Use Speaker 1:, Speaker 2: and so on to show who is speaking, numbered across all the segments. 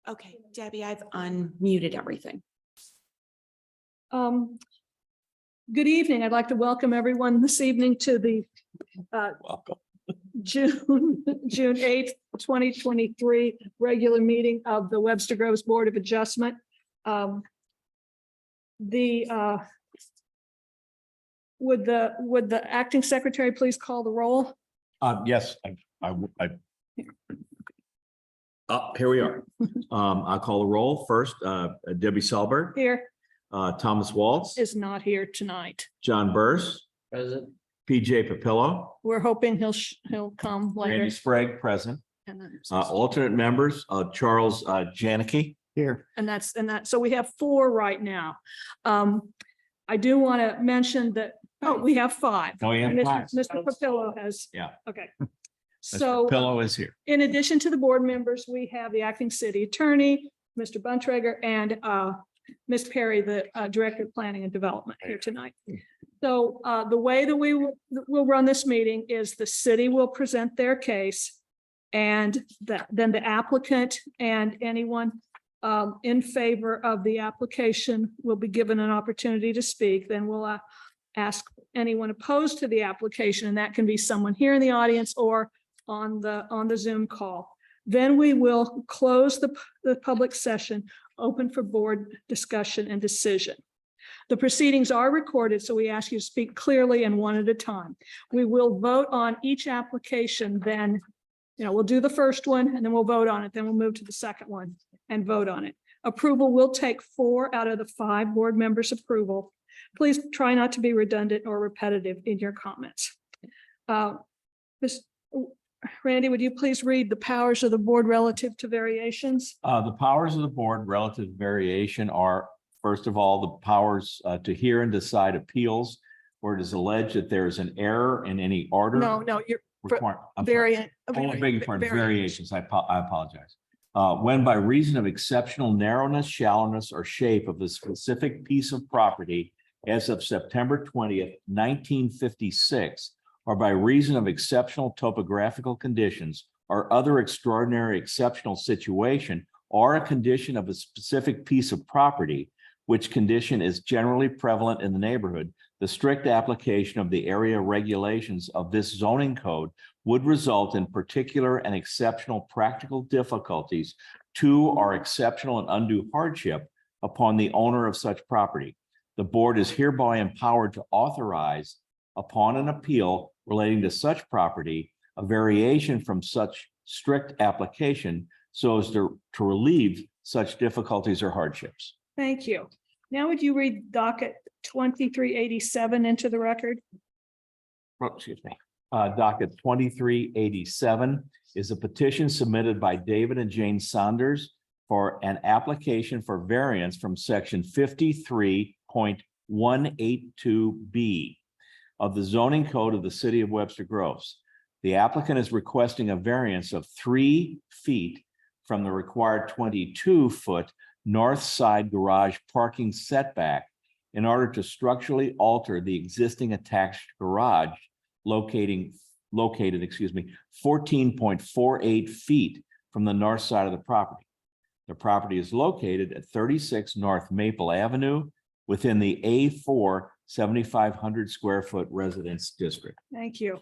Speaker 1: Okay, Debbie, I've unmuted everything.
Speaker 2: Good evening. I'd like to welcome everyone this evening to the
Speaker 3: Welcome.
Speaker 2: June 8th, 2023 regular meeting of the Webster Groves Board of Adjustment. Would the acting secretary please call the roll?
Speaker 3: Yes, here we are. I'll call the roll first. Debbie Selberg,
Speaker 2: Here
Speaker 3: Thomas Waltz,
Speaker 2: is not here tonight.
Speaker 3: John Burse,
Speaker 4: Present.
Speaker 3: PJ Papillo,
Speaker 2: We're hoping he'll come later.
Speaker 3: Randy Sprague, present.
Speaker 2: And then-
Speaker 3: Alternate members, Charles Janicki. Here.
Speaker 2: And that, so we have 4 right now. I do want to mention that, we have 5.
Speaker 3: Oh, yeah.
Speaker 2: Mr. Papillo has.
Speaker 3: Yeah.
Speaker 2: Okay.
Speaker 3: Mr.
Speaker 2: So
Speaker 3: Papillo is here.
Speaker 2: in addition to the board members, we have the acting city attorney, Mr. Buntrager, and Ms. Perry, the director of planning and development here tonight. So the way that we will run this meeting is the city will present their case, and then the applicant and anyone in favor of the application will be given an opportunity to speak. Then we'll ask anyone opposed to the application, and that can be someone here in the audience or on the Zoom call. Then we will close the public session, open for board discussion and decision. The proceedings are recorded, so we ask you to speak clearly and one at a time. We will vote on each application, then we'll do the first one and then we'll vote on it. Then we'll move to the second one and vote on it. Approval will take 4 out of the 5 board members' approval. Please try not to be redundant or repetitive in your comments. Randy, would you please read the powers of the board relative to variations?
Speaker 3: The powers of the board relative to variation are, first of all, the powers to hear and decide appeals where it is alleged that there is an error in any order.
Speaker 2: No, you're variant.
Speaker 3: Variations. I apologize. When by reason of exceptional narrowness, shallowness, or shape of the specific piece of property as of September 20th, 1956, or by reason of exceptional topographical conditions or other extraordinary exceptional situation or a condition of a specific piece of property, which condition is generally prevalent in the neighborhood, the strict application of the area regulations of this zoning code would result in particular and exceptional practical difficulties to or exceptional and undue hardship upon the owner of such property. The board is hereby empowered to authorize, upon an appeal relating to such property, a variation from such strict application so as to relieve such difficulties or hardships.
Speaker 2: Thank you. Now would you read docket 2387 into the record?
Speaker 3: Excuse me. Docket 2387 is a petition submitted by David and Jane Saunders for an application for variance from section 53.182B of the zoning code of the city of Webster Groves. The applicant is requesting a variance of 3 feet from the required 22-foot north side garage parking setback in order to structurally alter the existing attached garage located 14.48 feet from the north side of the property. The property is located at 36 North Maple Avenue within the A4 7,500 square foot residence district.
Speaker 2: Thank you.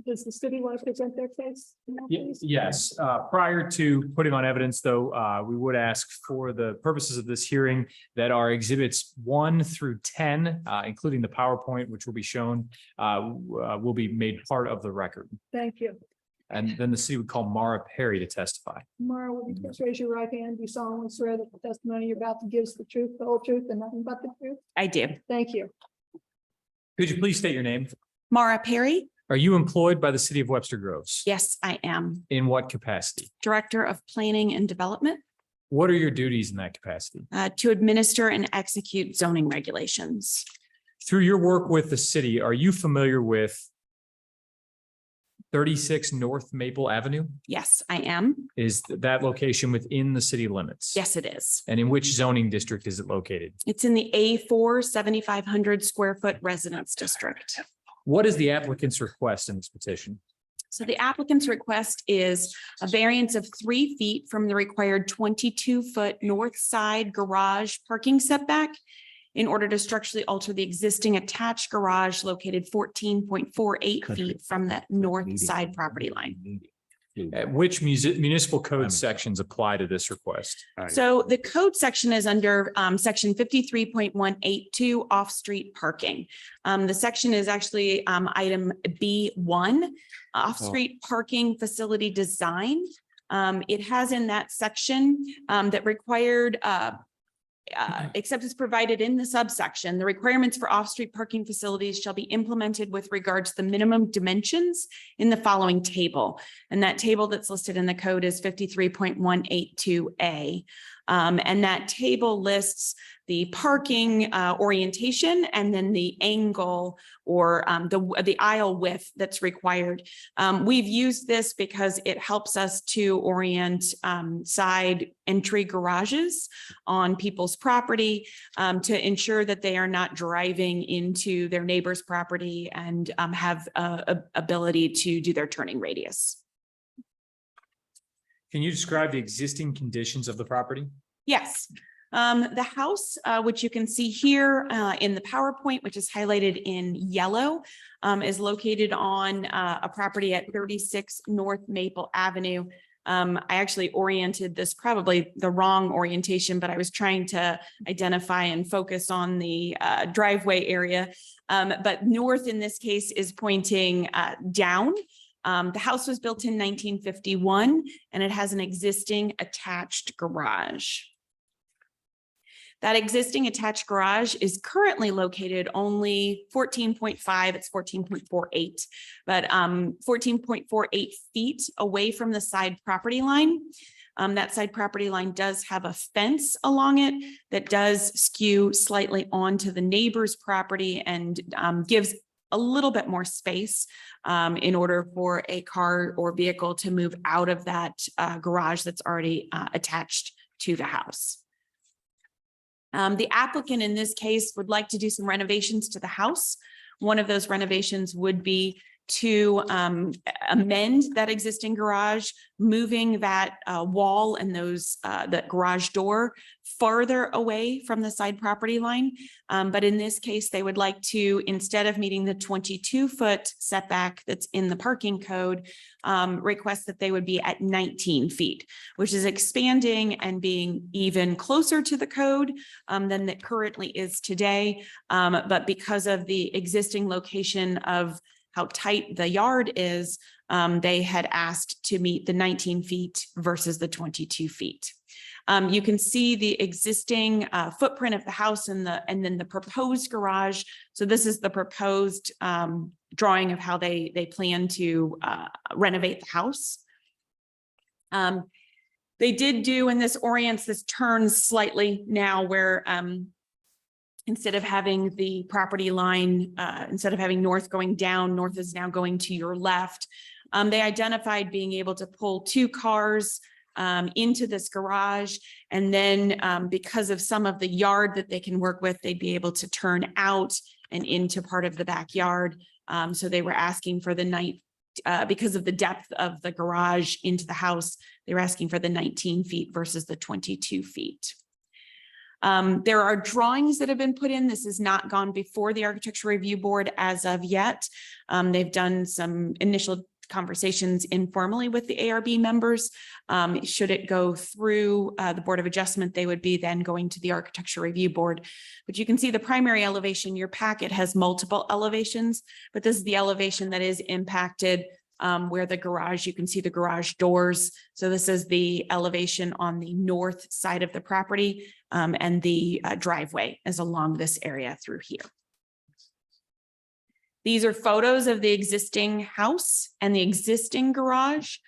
Speaker 2: Does the city want to present their case?
Speaker 4: Yes, prior to putting on evidence, though, we would ask for the purposes of this hearing that our exhibits 1 through 10, including the PowerPoint, which will be shown, will be made part of the record.
Speaker 2: Thank you.
Speaker 4: And then the city would call Mara Perry to testify.
Speaker 2: Mara, will you please raise your right hand? Do you solemnly swear that the testimony you're about to give is the truth, the whole truth, and nothing but the truth?
Speaker 1: I do.
Speaker 2: Thank you.
Speaker 4: Could you please state your name?
Speaker 1: Mara Perry.
Speaker 4: Are you employed by the city of Webster Groves?
Speaker 1: Yes, I am.
Speaker 4: In what capacity?
Speaker 1: Director of Planning and Development
Speaker 4: What are your duties in that capacity?
Speaker 1: to administer and execute zoning regulations.
Speaker 4: Through your work with the city, are you familiar with 36 North Maple Avenue?
Speaker 1: Yes, I am.
Speaker 4: Is that location within the city limits?
Speaker 1: Yes, it is.
Speaker 4: And in which zoning district is it located?
Speaker 1: It's in the A4 7,500 square foot residence district.
Speaker 4: What is the applicant's request in this petition?
Speaker 1: So the applicant's request is a variance of 3 feet from the required 22-foot north side garage parking setback in order to structurally alter the existing attached garage located 14.48 feet from the north side property line.
Speaker 4: Which municipal code sections apply to this request?
Speaker 1: So the code section is under section 53.182 off-street parking. The section is actually item B1, off-street parking facility design. It has in that section that required except as provided in the subsection, the requirements for off-street parking facilities shall be implemented with regards to the minimum dimensions in the following table. And that table that's listed in the code is 53.182A. And that table lists the parking orientation and then the angle or the aisle width that's required. We've used this because it helps us to orient side entry garages on people's property to ensure that they are not driving into their neighbor's property and have ability to do their turning radius.
Speaker 4: Can you describe the existing conditions of the property?
Speaker 1: Yes. The house, which you can see here in the PowerPoint, which is highlighted in yellow, is located on a property at 36 North Maple Avenue. I actually oriented this probably the wrong orientation, but I was trying to identify and focus on the driveway area. But north in this case is pointing down. The house was built in 1951 and it has an existing attached garage. That existing attached garage is currently located only 14.5, it's 14.48, but 14.48 feet away from the side property line. That side property line does have a fence along it that does skew slightly onto the neighbor's property and gives a little bit more space in order for a car or vehicle to move out of that garage that's already attached to the house. The applicant in this case would like to do some renovations to the house. One of those renovations would be to amend that existing garage, moving that wall and that garage door farther away from the side property line. But in this case, they would like to, instead of meeting the 22-foot setback that's in the parking code, request that they would be at 19 feet, which is expanding and being even closer to the code than it currently is today. But because of the existing location of how tight the yard is, they had asked to meet the 19 feet versus the 22 feet. You can see the existing footprint of the house and then the proposed garage. So this is the proposed drawing of how they plan to renovate the house. They did do, and this orients, this turns slightly now where instead of having the property line, instead of having north going down, north is now going to your left. They identified being able to pull 2 cars into this garage. And then because of some of the yard that they can work with, they'd be able to turn out and into part of the backyard. So they were asking for the because of the depth of the garage into the house, they were asking for the 19 feet versus the 22 feet. There are drawings that have been put in. This has not gone before the Architecture Review Board as of yet. They've done some initial conversations informally with the ARB members. Should it go through the Board of Adjustment, they would be then going to the Architecture Review Board. But you can see the primary elevation. Your packet has multiple elevations, but this is the elevation that is impacted where the garage, you can see the garage doors. So this is the elevation on the north side of the property, and the driveway is along this area through here. These are photos of the existing house and the existing garage.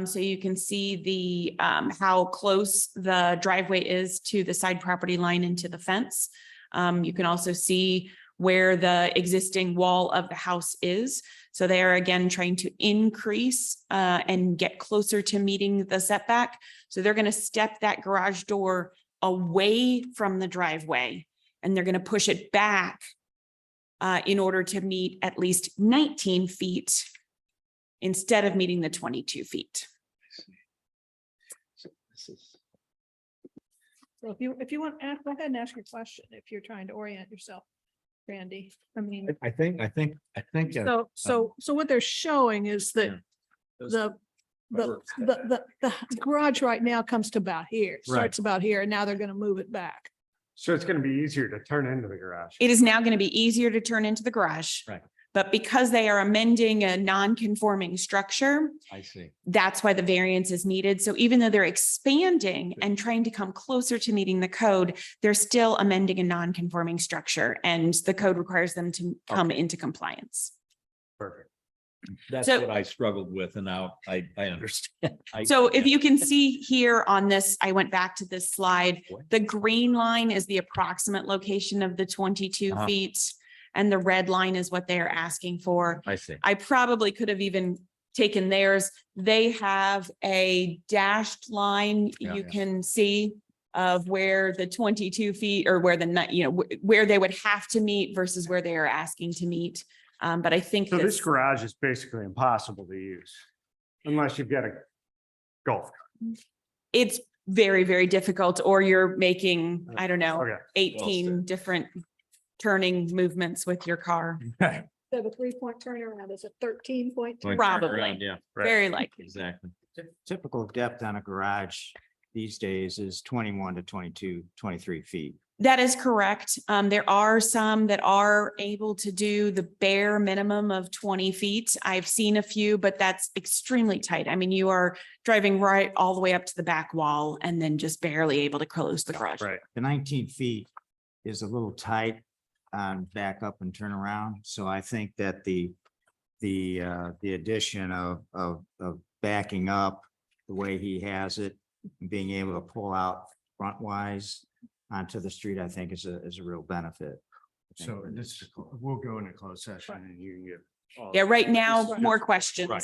Speaker 1: So you can see the how close the driveway is to the side property line and to the fence. You can also see where the existing wall of the house is. So they are again trying to increase and get closer to meeting the setback. So they're going to step that garage door away from the driveway and they're going to push it back in order to meet at least 19 feet instead of meeting the 22 feet.
Speaker 2: So if you want to ask, go ahead and ask your question if you're trying to orient yourself, Randy. I mean,
Speaker 3: I think.
Speaker 2: so what they're showing is that the garage right now comes to about here, starts about here, and now they're gonna move it back.
Speaker 5: So it's gonna be easier to turn into the garage.
Speaker 1: It is now going to be easier to turn into the garage.
Speaker 3: Right.
Speaker 1: But because they are amending a non-conforming structure,
Speaker 3: I see.
Speaker 1: that's why the variance is needed. So even though they're expanding and trying to come closer to meeting the code, they're still amending a non-conforming structure, and the code requires them to come into compliance.
Speaker 5: Perfect.
Speaker 3: That's
Speaker 1: So-
Speaker 3: what I struggled with, and now I understand.
Speaker 1: So if you can see here on this, I went back to this slide, the green line is the approximate location of the 22
Speaker 3: Uh-huh.
Speaker 1: feet. And the red line is what they're asking for.
Speaker 3: I see.
Speaker 1: I probably could have even taken theirs. They have a dashed line
Speaker 3: Yeah.
Speaker 1: you can see of where the 22 feet or where where they would have to meet versus where they are asking to meet. But I think
Speaker 5: So this
Speaker 1: this,
Speaker 5: garage is basically impossible to use unless you've got a golf cart.
Speaker 1: it's very, very difficult, or you're making, I don't know,
Speaker 5: Okay.
Speaker 1: 18 different turning movements with your car.
Speaker 5: Okay.
Speaker 2: They have a 3-point turnaround. Is it 13-point?
Speaker 3: Like,
Speaker 1: Probably.
Speaker 3: turn around, yeah,
Speaker 5: Right.
Speaker 1: Very likely.
Speaker 3: exactly.
Speaker 6: Typical depth on a garage these days is 21 to 22, 23 feet.
Speaker 1: That is correct. There are some that are able to do the bare minimum of 20 feet. I've seen a few, but that's extremely tight. I mean, you are driving right all the way up to the back wall and then just barely able to close the garage.
Speaker 5: Right.
Speaker 6: The 19 feet is a little tight on back up and turn around. So I think that the addition of backing up the way he has it, and being able to pull out front wise onto the street, I think is a real benefit.
Speaker 5: So this, we'll go into closed session and you can get. all-
Speaker 1: Yeah, right now,
Speaker 2: Right.
Speaker 1: more questions.
Speaker 5: Right.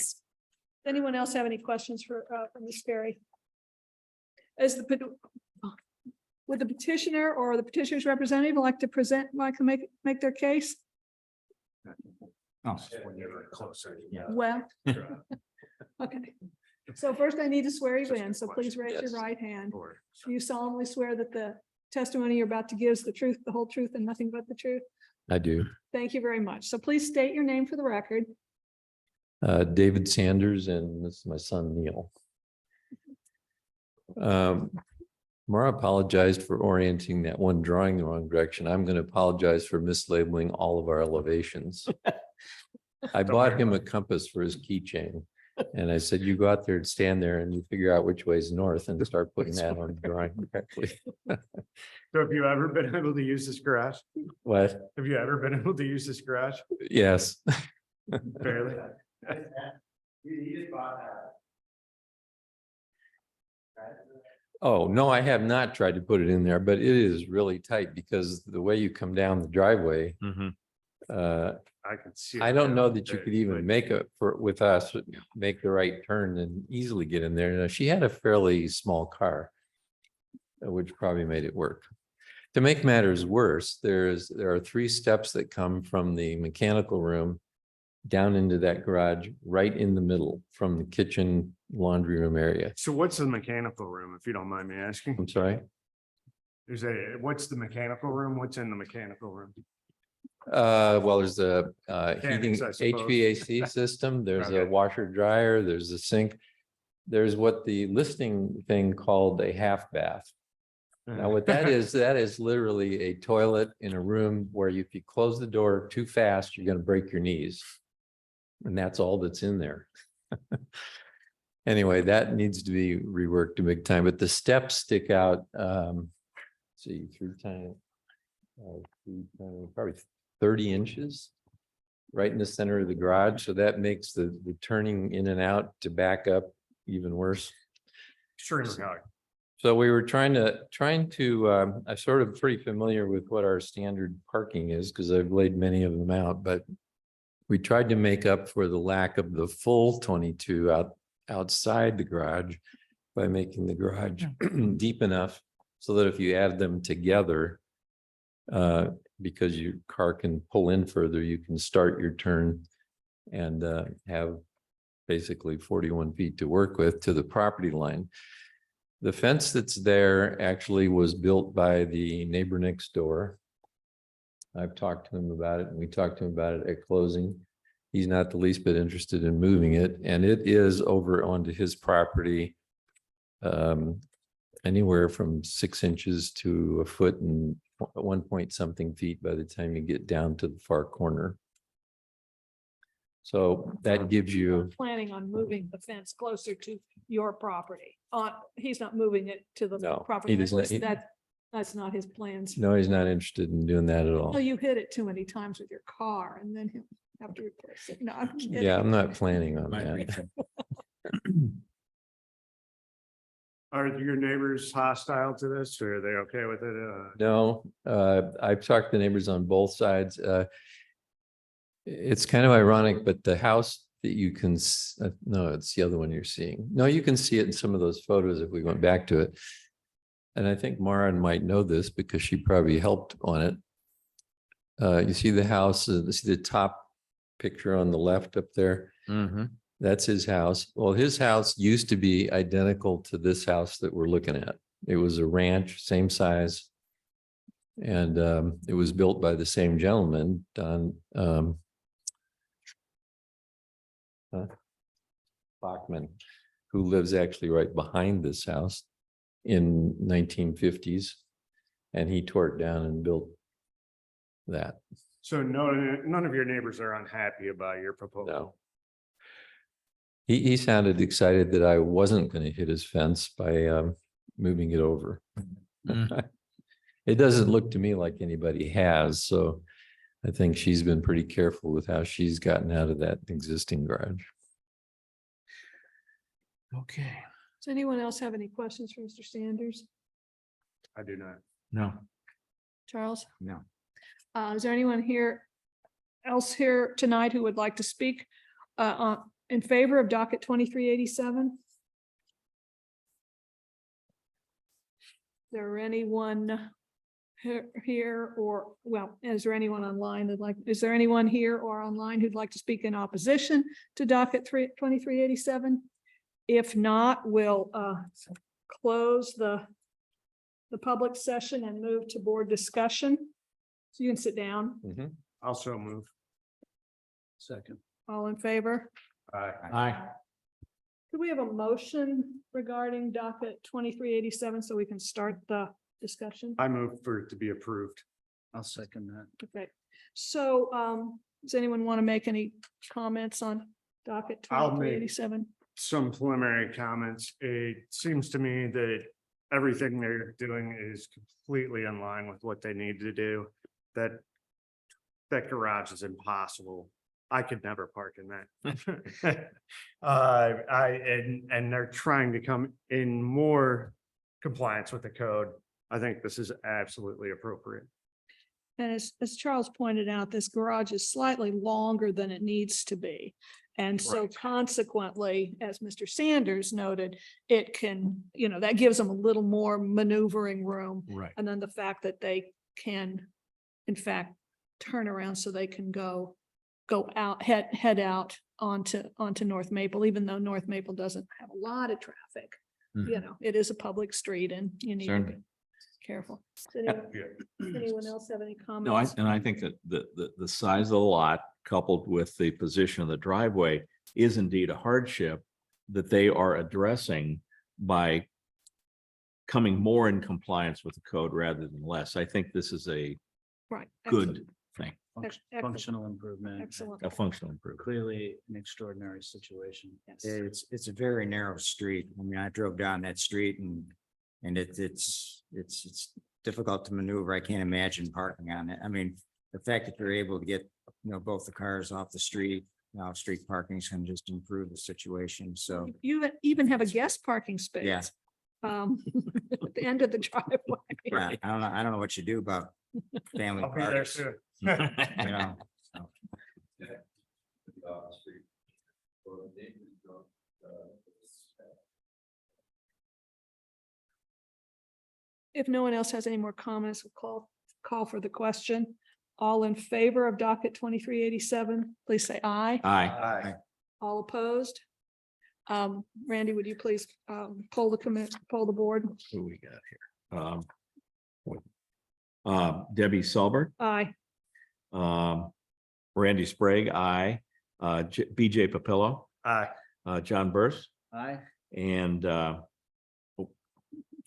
Speaker 2: Anyone else have any questions for Ms. Ferry? Would the petitioner or the petitioner's representative like to make their case?
Speaker 6: Oh,
Speaker 5: When you're in closed session.
Speaker 6: yeah.
Speaker 2: Well, okay. So first I need to swear you in, so please raise your
Speaker 3: Yes.
Speaker 2: right hand.
Speaker 5: Or-
Speaker 2: Do you solemnly swear that the testimony you're about to give is the truth, the whole truth, and nothing but the truth?
Speaker 7: I do.
Speaker 2: Thank you very much. So please state your name for the record.
Speaker 7: David Sanders, and this is my son Neil. Mara apologized for orienting that one drawing the wrong direction. I'm going to apologize for mislabeling all of our elevations. I bought him a compass for his keychain. And I said, you go out there and stand there and you figure out which way is north and start putting that on the drawing correctly.
Speaker 5: So have you ever been able to use this garage?
Speaker 7: What?
Speaker 5: Have you ever been able to use this garage?
Speaker 7: Yes.
Speaker 5: Barely.
Speaker 7: Oh, no, I have not tried to put it in there, but it is really tight because the way you come down the driveway,
Speaker 3: Mhm.
Speaker 5: I can see.
Speaker 7: I
Speaker 5: it
Speaker 7: don't
Speaker 5: now,
Speaker 7: know that you
Speaker 5: but-
Speaker 7: could even
Speaker 5: but-
Speaker 7: make with us, make the right turn and easily get in there. Now, she had a fairly small car, which probably made it work. To make matters worse, there are 3 steps that come from the mechanical room down into that garage, right in the middle from the kitchen laundry room area.
Speaker 5: So what's the mechanical room, if you don't mind me asking?
Speaker 7: I'm sorry.
Speaker 5: What's the mechanical room? What's in the mechanical room?
Speaker 7: Well, there's a heating
Speaker 5: Mechanics, I suppose.
Speaker 7: HVAC system, there's a
Speaker 5: Okay.
Speaker 7: washer dryer, there's a sink. There's what the listing thing called a half bath. Now, what that is literally a toilet in a room where if you close the door too fast, you're gonna break your knees. And that's all that's in there. Anyway, that needs to be reworked a big time, but the steps stick out, see, 3 times. Probably 30 inches. Right in the center of the garage, so that makes the turning in and out to back up even worse.
Speaker 5: Extremely high.
Speaker 7: So we were trying to, I'm sort of pretty familiar with what our standard parking is because I've laid many of them out, but we tried to make up for the lack of the full 22 outside the garage by making the garage deep enough so that if you add them together, because your car can pull in further, you can start your turn and have basically 41 feet to work with to the property line. The fence that's there actually was built by the neighbor next door. I've talked to him about it, and we talked to him about it at closing. He's not the least bit interested in moving it, and it is over onto his property. Anywhere from 6 inches to a foot and 1 point something feet by the time you get down to the far corner. So that gives you,
Speaker 2: Planning on moving the fence closer to your property. He's not moving it to the
Speaker 7: No,
Speaker 2: property.
Speaker 7: he does not.
Speaker 2: That's not his plans.
Speaker 7: no, he's not interested in doing that at all.
Speaker 2: Oh, you hit it too many times with your car and then he'll have to replace it. No, I'm kidding.
Speaker 7: Yeah, I'm not planning on that.
Speaker 5: Are your neighbors hostile to this or are they okay with it?
Speaker 7: No, I've talked to neighbors on both sides. It's kind of ironic, but the house that you can, no, it's the other one you're seeing. No, you can see it in some of those photos if we went back to it. And I think Maren might know this because she probably helped on it. You see the house, see the top picture on the left up there? That's his house. Well, his house used to be identical to this house that we're looking at. It was a ranch, same size. And it was built by the same gentleman, Don Bachman, who lives actually right behind this house in 1950s. And he tore it down and built that.
Speaker 5: So none of your neighbors are unhappy about your proposal?
Speaker 7: No. He sounded excited that I wasn't going to hit his fence by moving it over. It doesn't look to me like anybody has, so I think she's been pretty careful with how she's gotten out of that existing garage.
Speaker 3: Okay.
Speaker 2: Does anyone else have any questions for Mr. Sanders?
Speaker 5: I do not.
Speaker 3: No.
Speaker 2: Charles?
Speaker 6: No.
Speaker 2: Is there anyone else here tonight who would like to speak in favor of docket 2387? Is there anyone here or, well, is there anyone online is there anyone here or online who'd like to speak in opposition to docket 2387? If not, we'll close the public session and move to board discussion. So you can sit down.
Speaker 5: Also move.
Speaker 3: Second.
Speaker 2: All in favor?
Speaker 3: Aye.
Speaker 2: Could we have a motion regarding docket 2387 so we can start the discussion?
Speaker 5: I move for it to be approved.
Speaker 3: I'll second that.
Speaker 2: Okay, so does anyone want to make any comments on docket
Speaker 5: I'll make-
Speaker 2: 2387?
Speaker 5: Some preliminary comments. It seems to me that everything they're doing is completely in line with what they need to do. That garage is impossible. I could never park in that. And they're trying to come in more compliance with the code. I think this is absolutely appropriate.
Speaker 2: And as Charles pointed out, this garage is slightly longer than it needs to be. And so
Speaker 5: Right.
Speaker 2: consequently, as Mr. Sanders noted, it can, that gives them a little more maneuvering room.
Speaker 3: Right.
Speaker 2: And then the fact that they can, in fact, turn around so they can go out, head out onto North Maple, even though North Maple doesn't have a lot of traffic. It is a public street and you need to be careful. Does anyone else have any
Speaker 3: No,
Speaker 2: comments?
Speaker 3: I think that the size of the lot coupled with the position of the driveway is indeed a hardship that they are addressing by coming more in compliance with the code rather than less. I think this is a
Speaker 2: Right.
Speaker 3: good thing,
Speaker 2: Excellent.
Speaker 8: Functional improvement.
Speaker 2: Excellent.
Speaker 3: a functional improvement.
Speaker 8: Clearly an extraordinary situation.
Speaker 2: Yes.
Speaker 6: It's a very narrow street. I mean, I drove down that street and it's difficult to maneuver. I can't imagine parking on it. I mean, the fact that you're able to get, both the cars off the street, street parkings can just improve the situation. So,
Speaker 2: You even have a guest parking space.
Speaker 6: yeah,
Speaker 2: At the end of the driveway.
Speaker 6: yeah, I don't know what you do about family
Speaker 5: I'll be there
Speaker 6: parties,
Speaker 5: soon.
Speaker 6: so.
Speaker 2: If no one else has any more comments, we'll call for the question. All in favor of docket 2387, please say aye.
Speaker 3: Aye.
Speaker 2: All opposed? Randy, would you please poll the board?
Speaker 3: Who we got here? Debbie Sulbert,
Speaker 2: Aye.
Speaker 3: Randy Sprague, aye. BJ Papillo,
Speaker 5: Aye.
Speaker 3: John Burst,
Speaker 8: Aye.
Speaker 3: and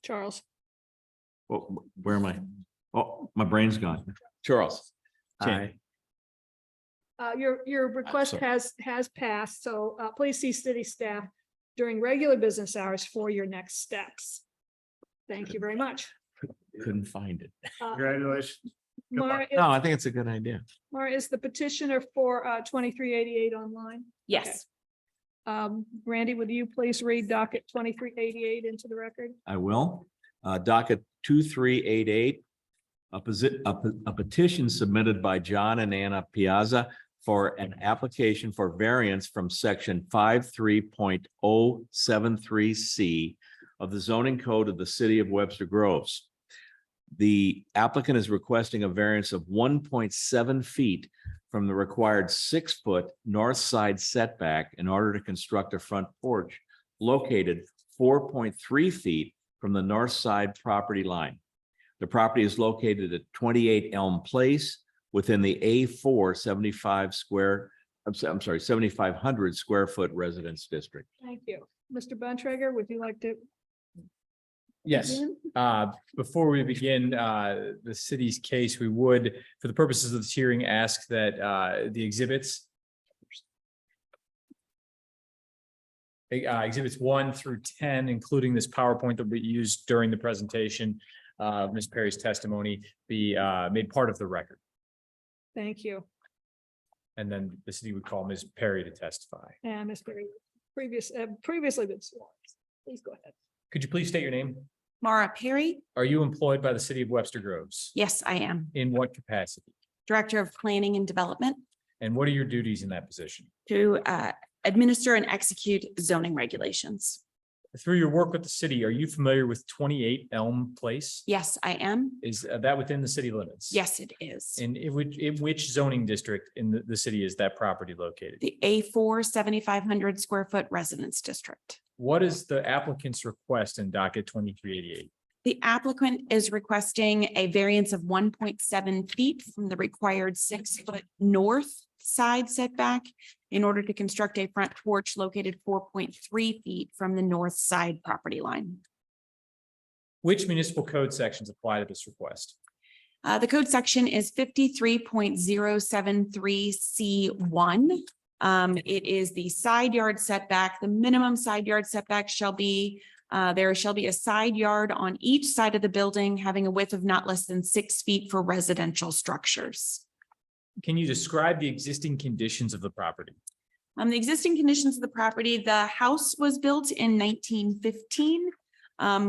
Speaker 2: Charles.
Speaker 3: where am I? Oh, my brain's gone. Charles.
Speaker 6: Aye.
Speaker 2: Your request
Speaker 3: sorry.
Speaker 2: has passed, so please see city staff during regular business hours for your next steps. Thank you very much.
Speaker 3: Couldn't find it.
Speaker 5: Congratulations.
Speaker 2: Mara,
Speaker 3: No, I think it's a good idea.
Speaker 2: Mara, is the petitioner for 2388 online?
Speaker 1: Yes.
Speaker 2: Randy, would you please read docket 2388 into the record?
Speaker 3: I will. Docket 2388. A petition submitted by John and Anna Piazza for an application for variance from section 53.073C of the zoning code of the city of Webster Groves. The applicant is requesting a variance of 1.7 feet from the required 6-foot north side setback in order to construct a front porch located 4.3 feet from the north side property line. The property is located at 28 Elm Place within the A4 7,500 square foot residence district.
Speaker 2: Thank you. Mr. Bontrager, would you like to?
Speaker 4: Yes.
Speaker 2: begin?
Speaker 4: Before we begin the city's case, we would, for the purposes of this hearing, ask that the exhibits 1 through 10, including this PowerPoint that will be used during the presentation of Ms. Perry's testimony, be made part of the record.
Speaker 2: Thank you.
Speaker 4: And then the city would call Ms. Perry to testify.
Speaker 2: And Ms. Perry, previously been sworn. Please go ahead.
Speaker 4: Could you please state your name?
Speaker 1: Mara Perry?
Speaker 4: Are you employed by the city of Webster Groves?
Speaker 1: Yes, I am.
Speaker 4: In what capacity?
Speaker 1: Director of Planning and Development
Speaker 4: And what are your duties in that position?
Speaker 1: to administer and execute zoning regulations.
Speaker 4: Through your work with the city, are you familiar with 28 Elm Place?
Speaker 1: Yes, I am.
Speaker 4: Is that within the city limits?
Speaker 1: Yes, it is.
Speaker 4: In which zoning district in the city is that property located?
Speaker 1: The A4 7,500 square foot residence district.
Speaker 4: What is the applicant's request in docket 2388?
Speaker 1: The applicant is requesting a variance of 1.7 feet from the required 6-foot north side setback in order to construct a front porch located 4.3 feet from the north side property line.
Speaker 4: Which municipal code sections apply to this request?
Speaker 1: The code section is 53.073C1. It is the side yard setback. The minimum side yard setback shall be, there shall be a side yard on each side of the building having a width of not less than 6 feet for residential structures.
Speaker 4: Can you describe the existing conditions of the property?
Speaker 1: The existing conditions of the property, the house was built in 1915.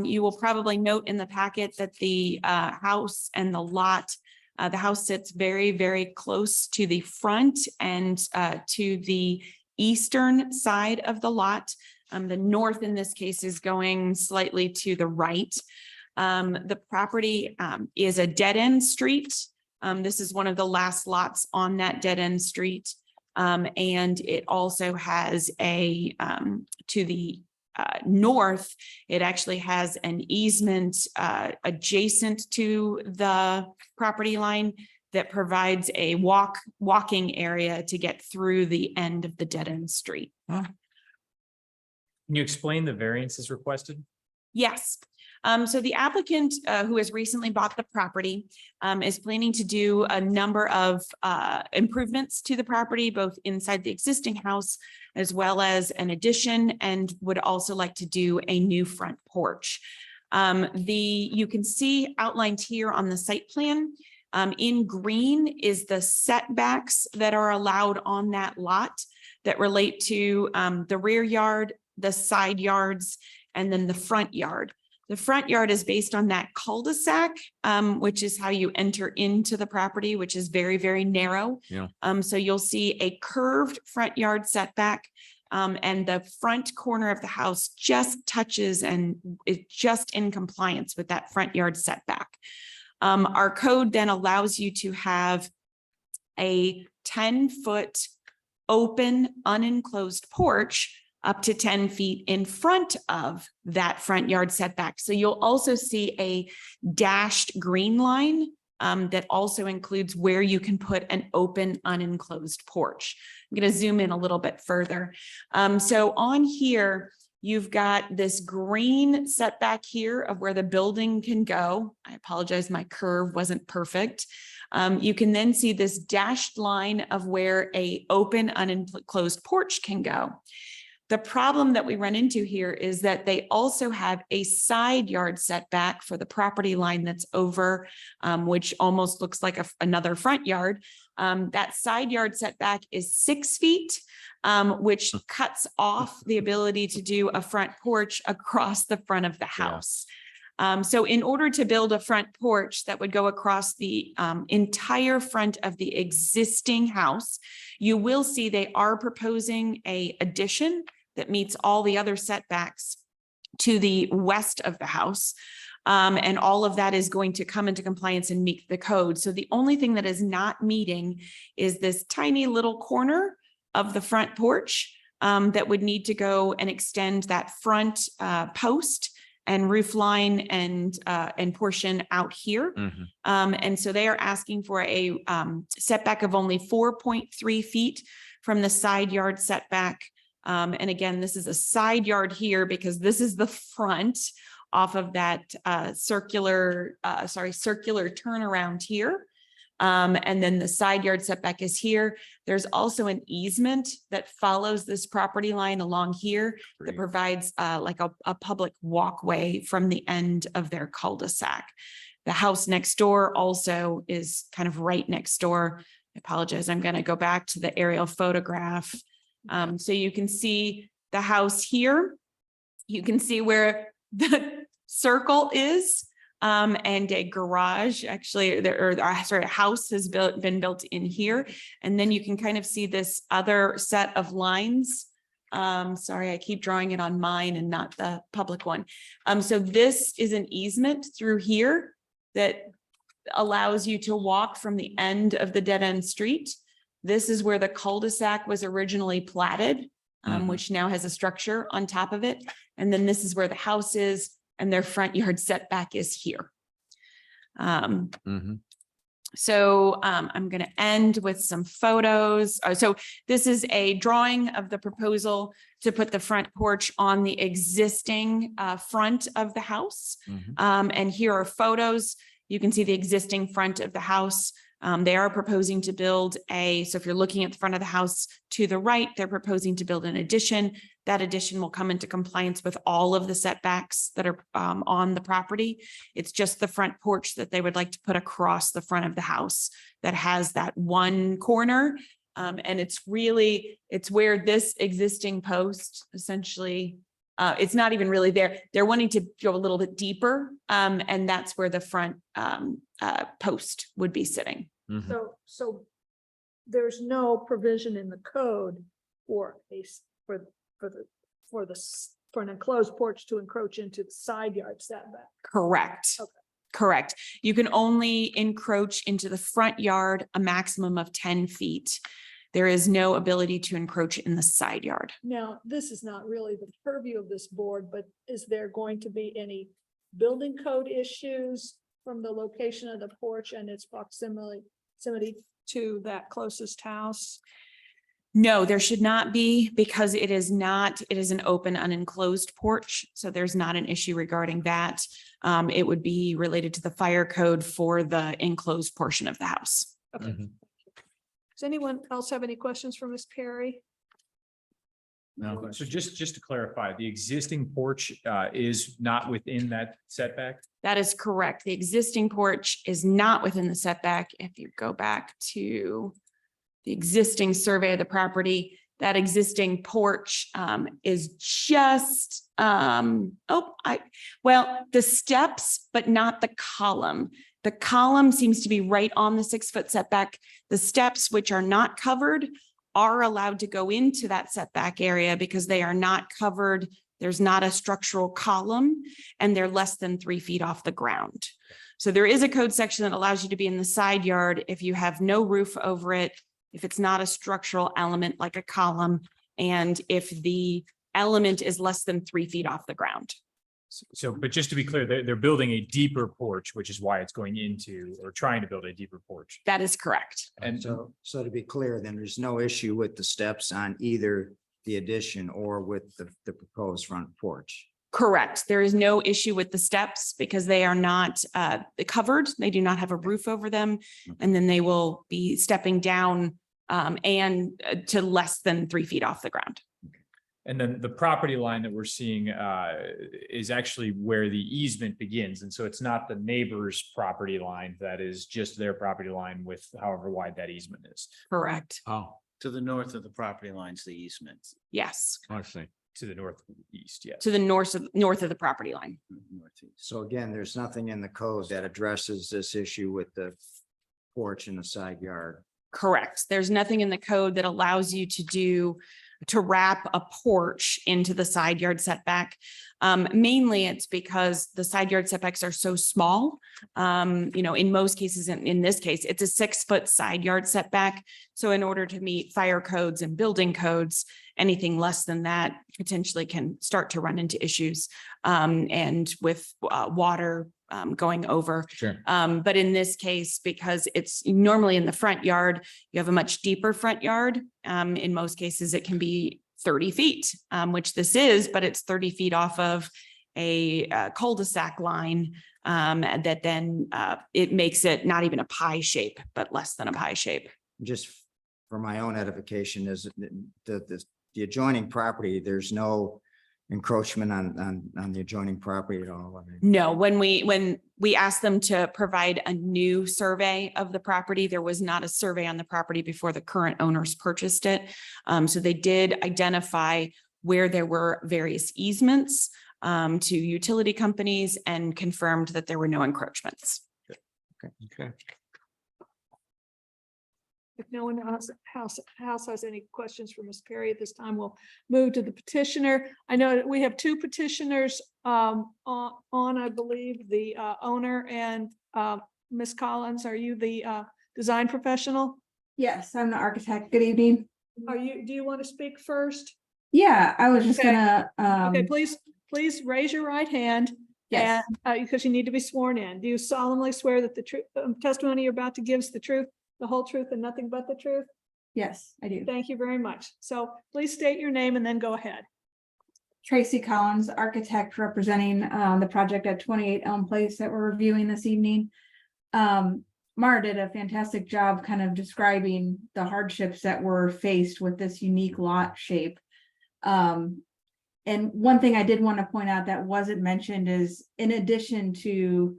Speaker 1: You will probably note in the packet that the house and the lot, the house sits very, very close to the front and to the eastern side of the lot. The north in this case is going slightly to the right. The property is a dead-end street. This is one of the last lots on that dead-end street. And it also has a, to the north, it actually has an easement adjacent to the property line that provides a walking area to get through the end of the dead-end street.
Speaker 4: Can you explain the variances requested?
Speaker 1: Yes. So the applicant who has recently bought the property is planning to do a number of improvements to the property, both inside the existing house as well as an addition, and would also like to do a new front porch. You can see outlined here on the site plan in green is the setbacks that are allowed on that lot that relate to the rear yard, the side yards, and then the front yard. The front yard is based on that cul-de-sac, which is how you enter into the property, which is very, very narrow.
Speaker 3: Yeah.
Speaker 1: So you'll see a curved front yard setback, and the front corner of the house just touches and is just in compliance with that front yard setback. Our code then allows you to have a 10-foot open, unenclosed porch up to 10 feet in front of that front yard setback. So you'll also see a dashed green line that also includes where you can put an open unenclosed porch. I'm going to zoom in a little bit further. So on here, you've got this green setback here of where the building can go. I apologize, my curve wasn't perfect. You can then see this dashed line of where a open unenclosed porch can go. The problem that we run into here is that they also have a side yard setback for the property line that's over, which almost looks like another front yard. That side yard setback is 6 feet, which cuts off the ability to do a front porch across the front of the house. So in order to build a front porch that would go across the entire front of the existing house, you will see they are proposing an addition that meets all the other setbacks to the west of the house. And all of that is going to come into compliance and meet the code. So the only thing that is not meeting is this tiny little corner of the front porch that would need to go and extend that front post and roof line and portion out here. And so they are asking for a setback of only 4.3 feet from the side yard setback. And again, this is a side yard here because this is the front off of that circular turnaround here. And then the side yard setback is here. There's also an easement that follows this property line along here that provides like a public walkway from the end of their cul-de-sac. The house next door also is kind of right next door. I apologize. I'm going to go back to the aerial photograph. So you can see the house here. You can see where the circle is. And a garage actually, a house has been built in here. And then you can kind of see this other set of lines. Sorry, I keep drawing it on mine and not the public one. So this is an easement through here that allows you to walk from the end of the dead end street. This is where the cul-de-sac was originally platted, which now has a structure on top of it. And then this is where the house is. And their front yard setback is here. So I'm going to end with some photos. So this is a drawing of the proposal to put the front porch on the existing front of the house. And here are photos. You can see the existing front of the house. They are proposing to build so if you're looking at the front of the house to the right, they're proposing to build an addition. That addition will come into compliance with all of the setbacks that are on the property. It's just the front porch that they would like to put across the front of the house that has that one corner. And it's where this existing post essentially, it's not even really there. They're wanting to go a little bit deeper. And that's where the front post would be sitting.
Speaker 2: So there's no provision in the code for an enclosed porch to encroach into the side yard setback.
Speaker 1: Correct.
Speaker 2: Okay.
Speaker 1: Correct. You can only encroach into the front yard a maximum of 10 feet. There is no ability to encroach in the side yard.
Speaker 2: Now, this is not really the purview of this board, but is there going to be any building code issues from the location of the porch and its proximity to that closest house?
Speaker 1: No, there should not be, because it is an open unenclosed porch. So there's not an issue regarding that. It would be related to the fire code for the enclosed portion of the house.
Speaker 2: Okay. Does anyone else have any questions for Ms. Perry?
Speaker 4: No. So just to clarify, the existing porch is not within that setback?
Speaker 1: That is correct. The existing porch is not within the setback. If you go back to the existing survey of the property, that existing porch is just, the steps, but not the column. The column seems to be right on the 6-foot setback. The steps, which are not covered, are allowed to go into that setback area because they are not covered. There's not a structural column and they're less than 3 feet off the ground. So there is a code section that allows you to be in the side yard if you have no roof over it, if it's not a structural element like a column, and if the element is less than 3 feet off the ground.
Speaker 4: So, but just to be clear, they're building a deeper porch, which is why it's going into, or trying to build a deeper porch.
Speaker 1: That is correct.
Speaker 4: And
Speaker 6: So to be clear, then there's no issue with the steps on either the addition or with the proposed front porch.
Speaker 1: Correct. There is no issue with the steps because they are not covered. They do not have a roof over them. And then they will be stepping down and to less than 3 feet off the ground.
Speaker 4: And then the property line that we're seeing is actually where the easement begins. And so it's not the neighbor's property line, that is just their property line with however wide that easement is.
Speaker 1: Correct.
Speaker 3: Oh,
Speaker 8: To the north of the property lines, the easement.
Speaker 1: Yes,
Speaker 3: I see.
Speaker 4: To the northeast, yes.
Speaker 1: to the north of the property line.
Speaker 8: Northeast.
Speaker 6: So again, there's nothing in the code that addresses this issue with the porch in the side yard.
Speaker 1: Correct. There's nothing in the code that allows you to wrap a porch into the side yard setback. Mainly it's because the side yard setbacks are so small. In most cases, in this case, it's a 6-foot side yard setback. So in order to meet fire codes and building codes, anything less than that potentially can start to run into issues. And with water going over.
Speaker 3: Sure.
Speaker 1: But in this case, because it's normally in the front yard, you have a much deeper front yard. In most cases, it can be 30 feet, which this is, but it's 30 feet off of a cul-de-sac line that then it makes it not even a pie shape, but less than a pie shape.
Speaker 6: Just for my own edification, is the adjoining property, there's no encroachment on the adjoining property at all. I mean,
Speaker 1: No, when we asked them to provide a new survey of the property, there was not a survey on the property before the current owners purchased it. So they did identify where there were various easements to utility companies and confirmed that there were no encroachments.
Speaker 3: Okay.
Speaker 2: If no one else has any questions for Ms. Perry at this time, we'll move to the petitioner. I know that we have two petitioners on, I believe, the owner and Ms. Collins. Are you the design professional?
Speaker 9: Yes, I'm the architect. Good evening.
Speaker 2: Do you want to speak first?
Speaker 9: Yeah, I was just
Speaker 2: Okay.
Speaker 9: gonna,
Speaker 2: Okay, please raise your right hand.
Speaker 9: yes,
Speaker 2: And because you need to be sworn in. Do you solemnly swear that the truth, testimony you're about to give is the truth, the whole truth, and nothing but the truth?
Speaker 9: yes, I do.
Speaker 2: Thank you very much. So please state your name and then go ahead.
Speaker 9: Tracy Collins, architect representing the project at 28 Elm Place that we're reviewing this evening. Mara did a fantastic job kind of describing the hardships that were faced with this unique lot shape. And one thing I did want to point out that wasn't mentioned is, in addition to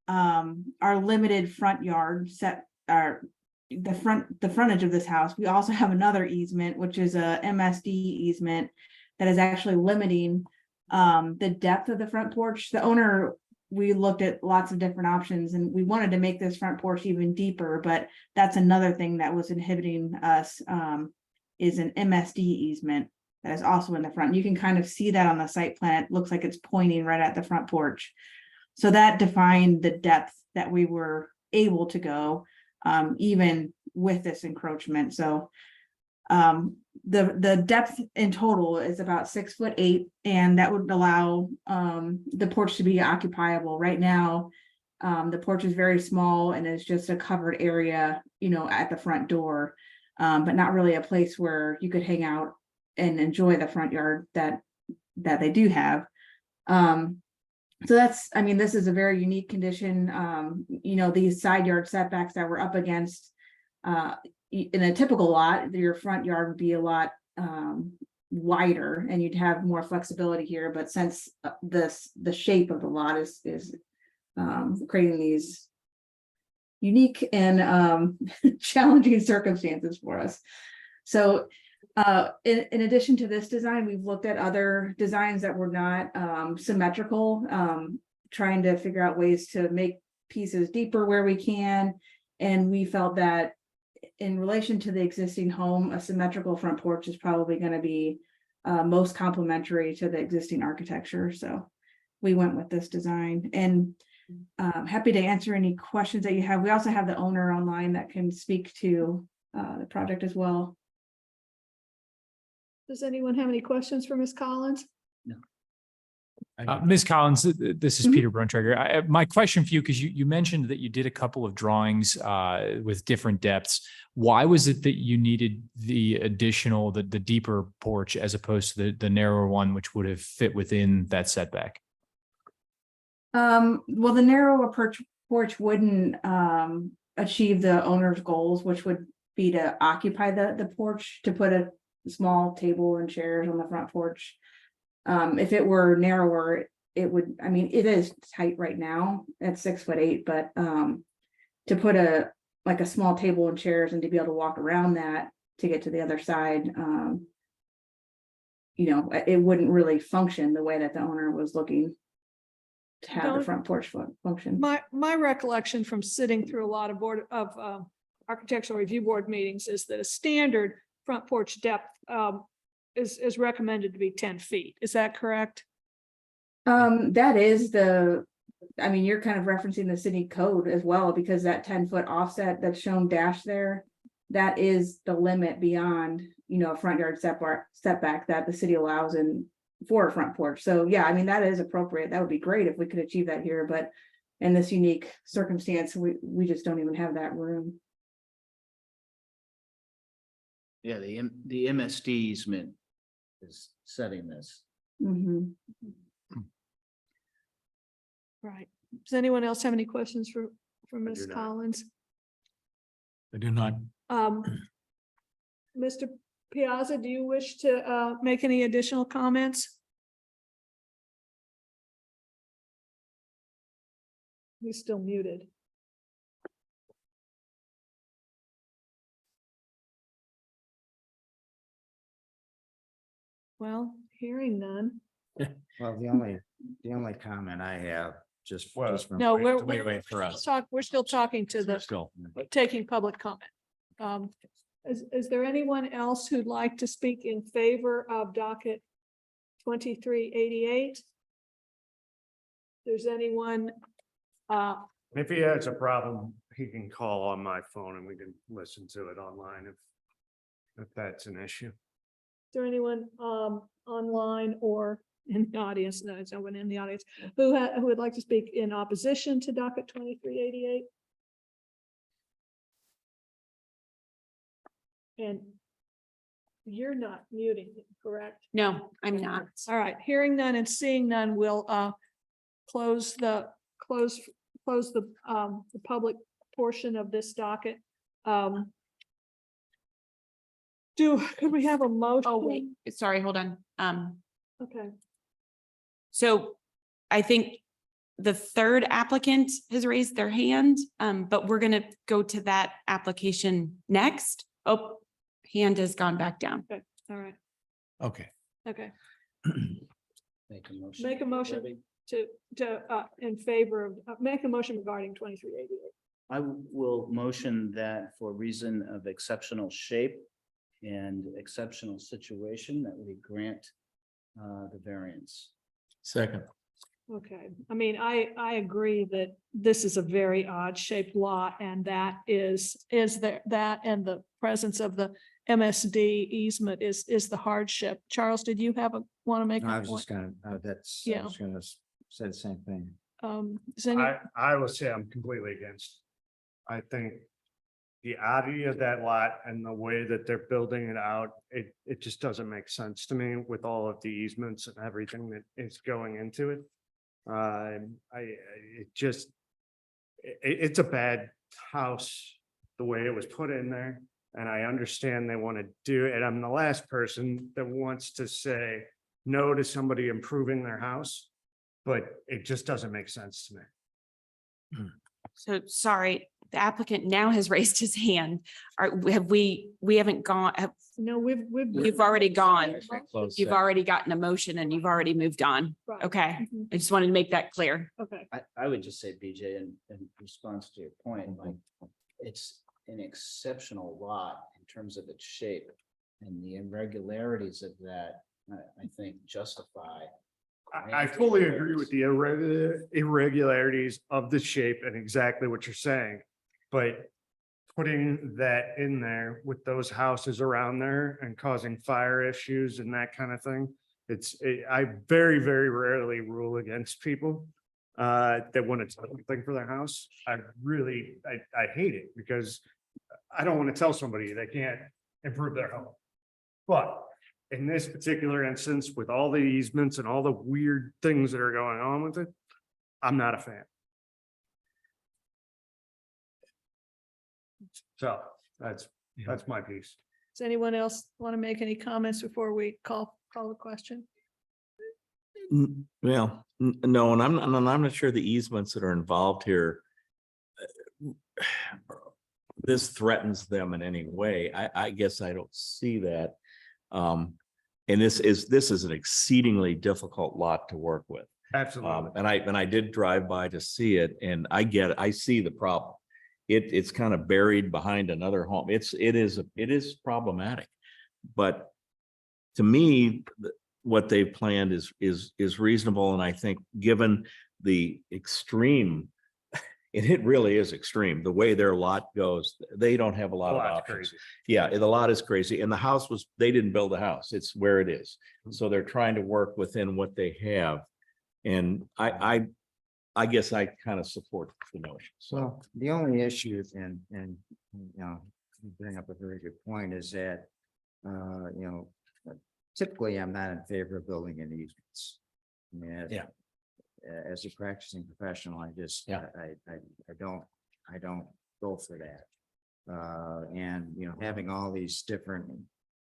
Speaker 9: our limited front yard set, the frontage of this house, we also have another easement, which is a MSD easement that is actually limiting the depth of the front porch. The owner, we looked at lots of different options and we wanted to make this front porch even deeper, but that's another thing that was inhibiting us, is an MSD easement that is also in the front. You can kind of see that on the site plan. It looks like it's pointing right at the front porch. So that defined the depth that we were able to go, even with this encroachment. So the depth in total is about 6'8", and that would allow the porch to be occupiable. Right now, the porch is very small and is just a covered area, at the front door, but not really a place where you could hang out and enjoy the front yard that they do have. So this is a very unique condition. These side yard setbacks that we're up against, in a typical lot, your front yard would be a lot wider and you'd have more flexibility here. But since the shape of the lot is creating these unique and challenging circumstances for us. So in addition to this design, we've looked at other designs that were not symmetrical, trying to figure out ways to make pieces deeper where we can. And we felt that in relation to the existing home, a symmetrical front porch is probably going to be most complementary to the existing architecture. So we went with this design, and happy to answer any questions that you have. We also have the owner online that can speak to the project as well.
Speaker 2: Does anyone have any questions for Ms. Collins?
Speaker 4: Ms. Collins, this is
Speaker 2: Mhm.
Speaker 4: Peter Bruntrager. My question for you, because you mentioned that you did a couple of drawings with different depths. Why was it that you needed the additional, the deeper porch as opposed to the narrower one, which would have fit within that setback?
Speaker 9: Well, the narrower porch wouldn't achieve the owner's goals, which would be to occupy the porch, to put a small table and chairs on the front porch. If it were narrower, it would, I mean, it is tight right now at 6'8", but to put like a small table and chairs and to be able to walk around that to get to the other side, it wouldn't really function the way that the owner was looking to have the
Speaker 2: Don't-
Speaker 9: front porch function.
Speaker 2: My recollection from sitting through a lot of architectural review board meetings is that a standard front porch depth is recommended to be 10 feet. Is that correct?
Speaker 9: That is I mean, you're kind of referencing the city code as well, because that 10-foot offset that's shown dashed there, that is the limit beyond, a front yard setback that the city allows for a front porch. So yeah, I mean, that is appropriate. That would be great if we could achieve that here, but in this unique circumstance, we just don't even have that room.
Speaker 8: Yeah, the MSD easement is setting this.
Speaker 9: Mhm.
Speaker 2: Right. Does anyone else have any questions for Ms.
Speaker 5: do not.
Speaker 2: Collins?
Speaker 3: I do not.
Speaker 2: Mr. Piazza, do you wish to make any additional comments? He's still muted. Well, hearing none.
Speaker 6: Well, the only comment I have, just from.
Speaker 2: No, we're still talking to the,
Speaker 3: Still.
Speaker 2: taking public comment. Is there anyone else who'd like to speak in favor of docket 2388? There's anyone,
Speaker 5: If he has a problem, he can call on my phone and we can listen to it online if that's an issue.
Speaker 2: is there anyone online or in the audience? No, there's no one in the audience who would like to speak in opposition to docket 2388? And you're not muting, correct?
Speaker 1: No, I'm not.
Speaker 2: All right, hearing none and seeing none, we'll close the public portion of this docket. Could we have a motion?
Speaker 1: Oh, wait, sorry, hold on.
Speaker 2: Okay,
Speaker 1: So I think the third applicant has raised their hand, but we're gonna go to that application next. Oh, hand has gone back down.
Speaker 2: all right,
Speaker 3: Okay.
Speaker 2: okay.
Speaker 8: Make a motion.
Speaker 2: Make a motion in favor of, make a motion regarding 2388.
Speaker 8: I will motion that for reason of exceptional shape and exceptional situation that we grant the variance.
Speaker 3: Second.
Speaker 2: Okay, I mean, I agree that this is a very odd shaped lot, and that is there, that and the presence of the MSD easement is the hardship. Charles, did you want to make?
Speaker 6: No, I
Speaker 2: a
Speaker 6: was
Speaker 2: point?
Speaker 6: just gonna, I
Speaker 2: Yeah.
Speaker 6: was gonna say the same thing.
Speaker 2: Is any,
Speaker 5: I will say I'm completely against. I think the oddity of that lot and the way that they're building it out, it just doesn't make sense to me with all of the easements and everything that is going into it. It's a bad house, the way it was put in there. And I understand they want to do it. I'm the last person that wants to say no to somebody improving their house, but it just doesn't make sense to me.
Speaker 1: So sorry, the applicant now has raised his hand. We haven't gone,
Speaker 2: no,
Speaker 1: we've already gone.
Speaker 3: Close
Speaker 1: You've
Speaker 3: that.
Speaker 1: already gotten a motion and you've already moved on.
Speaker 2: Right.
Speaker 1: Okay,
Speaker 2: Mhm.
Speaker 1: I just wanted to make that clear.
Speaker 2: Okay,
Speaker 8: I would just say, BJ, in response to your point, like, it's an exceptional lot in terms of its shape. And the irregularities of that, I think justify.
Speaker 5: I fully agree with the irregularities of the shape and exactly what you're saying. But putting that in there with those houses around there and causing fire issues and that kind of thing. I very, very rarely rule against people that want to do something for their house. I hate it because I don't want to tell somebody they can't improve their home. But in this particular instance, with all the easements and all the weird things that are going on with it, I'm not a fan. So that's my piece.
Speaker 2: Does anyone else want to make any comments before we call the question?
Speaker 3: Well, no, and I'm not sure the easements that are involved here. This threatens them in any way. I guess I don't see that. And this is an exceedingly difficult lot to work with.
Speaker 5: Absolutely.
Speaker 3: And I did drive by to see it, and I get it. I see the problem. It's kind of buried behind another home. It is problematic. But to me, what they planned is reasonable. And I think given the extreme, and it really is extreme, the way their lot goes, they don't have a lot of
Speaker 5: Lot's
Speaker 3: options.
Speaker 5: crazy.
Speaker 3: Yeah, the lot is crazy. And the house they didn't build a house. It's where it is. So they're trying to work within what they have. And I guess I kind of support the notion. So,
Speaker 6: Well, the only issue, and you know, you bring up a very good point, is that, you know, typically I'm not in favor of building in easements. I mean,
Speaker 3: Yeah.
Speaker 6: As a practicing professional, I just,
Speaker 3: Yeah.
Speaker 6: I don't go for that. And, you know, having all these different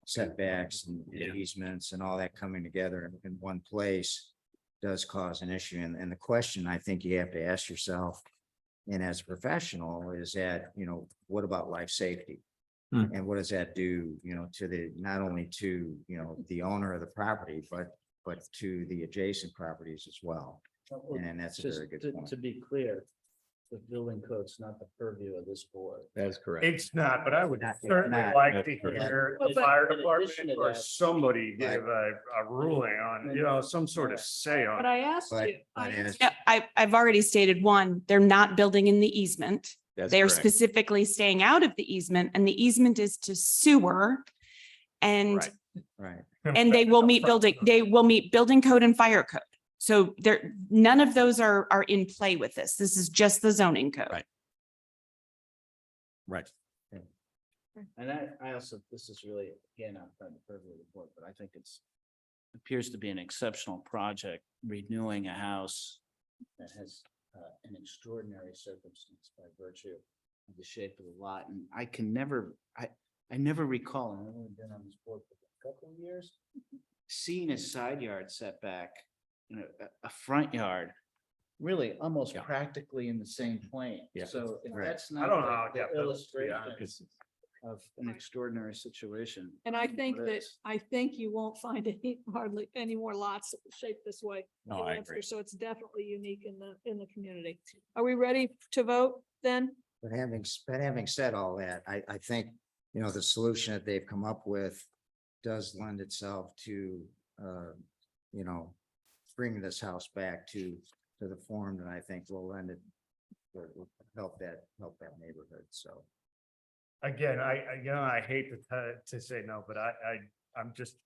Speaker 6: setbacks and
Speaker 3: Yeah.
Speaker 6: easements and all that coming together in one place does cause an issue. And the question I think you have to ask yourself, and as a professional, is that, you know, what about life safety?
Speaker 3: Hmm.
Speaker 6: And what does that do, you know, to not only to, you know, the owner of the property, but to the adjacent properties as well. And that's a
Speaker 8: Just
Speaker 6: very good
Speaker 8: to-
Speaker 6: point.
Speaker 8: To be clear, the building code's not the purview of this board.
Speaker 3: that's correct.
Speaker 5: It's not, but I would
Speaker 6: Not-
Speaker 5: certainly
Speaker 6: not-
Speaker 5: like
Speaker 3: that's
Speaker 5: to
Speaker 3: correct.
Speaker 5: hear
Speaker 2: Well,
Speaker 5: the
Speaker 2: but-
Speaker 5: fire
Speaker 8: in addition
Speaker 5: department
Speaker 8: to
Speaker 5: or
Speaker 8: that-
Speaker 5: somebody give a ruling on, you know, some sort of say on
Speaker 2: But
Speaker 5: it.
Speaker 2: I asked
Speaker 6: But-
Speaker 2: you.
Speaker 6: but as-
Speaker 1: Yeah, I've already stated one, they're not building in the easement.
Speaker 3: That's
Speaker 1: They're
Speaker 3: correct.
Speaker 1: specifically staying out of the easement, and the easement is to sewer. And,
Speaker 3: Right.
Speaker 6: Right.
Speaker 1: and they will meet building code and fire code. So none of those are in play with this. This is just the zoning code.
Speaker 3: Right. Right.
Speaker 8: And I also, this is really, again, outside the purview of the board, but I think appears to be an exceptional project, renewing a house that has an extraordinary circumstance by virtue of the shape of the lot. And I never recall, and I've only been on this board for a couple of years, seeing a side yard setback, you know, a front yard, really almost
Speaker 3: Yeah.
Speaker 8: practically in the same plane.
Speaker 3: Yeah.
Speaker 8: So if
Speaker 6: Right.
Speaker 8: that's
Speaker 5: I
Speaker 8: not
Speaker 5: don't know how it
Speaker 8: the
Speaker 5: got built,
Speaker 8: illustration
Speaker 3: It's-
Speaker 8: of an extraordinary situation.
Speaker 2: And I think
Speaker 8: What
Speaker 2: that,
Speaker 8: is?
Speaker 2: I think you won't find hardly any more lots shaped this way.
Speaker 3: No,
Speaker 2: in
Speaker 3: I
Speaker 2: Webster,
Speaker 3: agree.
Speaker 2: So it's definitely unique in the community. Are we ready to vote then?
Speaker 6: But having said all that, I think, you know, the solution that they've come up with does lend itself to, you know, bring this house back to the form that I think will lend it, will help that neighborhood. So.
Speaker 5: Again, I hate to say no, but I'm just,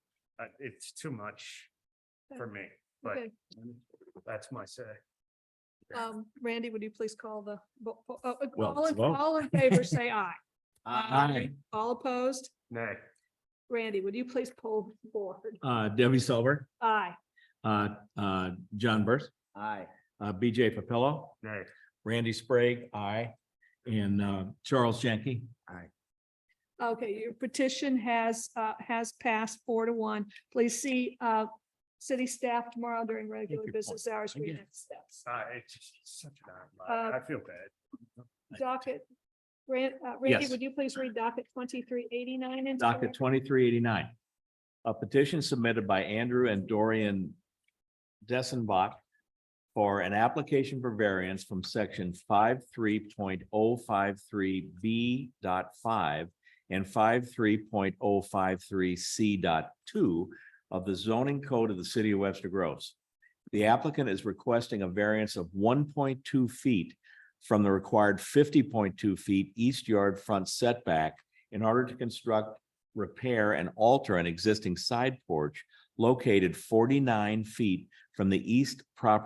Speaker 5: it's too much for me, but
Speaker 2: Okay.
Speaker 5: that's my say.
Speaker 2: Randy, would you please call the,
Speaker 3: Well, it's a vote.
Speaker 2: all in favor, say aye.
Speaker 3: Aye.
Speaker 2: All opposed?
Speaker 5: Nay.
Speaker 2: Randy, would you please pull forward?
Speaker 3: Debbie Silver,
Speaker 2: Aye.
Speaker 3: John Burst,
Speaker 8: Aye.
Speaker 3: BJ Papillo,
Speaker 5: Nay.
Speaker 3: Randy Sprague, aye, and Charles Jenke.
Speaker 2: Okay, your petition has passed 4-1. Please see, city staff tomorrow during regular
Speaker 3: your
Speaker 2: business hours for your
Speaker 3: Again.
Speaker 2: next steps.
Speaker 5: It's just such an odd lot. I feel bad.
Speaker 2: Docket, Randy,
Speaker 3: Yes.
Speaker 2: would you please read docket 2389?
Speaker 3: Docket 2389. A petition submitted by Andrew and Dorian Dessenbach for an application for variance from section 53.053B.5 and 53.053C.2 of the zoning code of the city of Webster Groves. The applicant is requesting a variance of 1.2 feet from the required 50.2 feet east yard front setback in order to construct, repair, and alter an existing side porch located 49 feet from the east front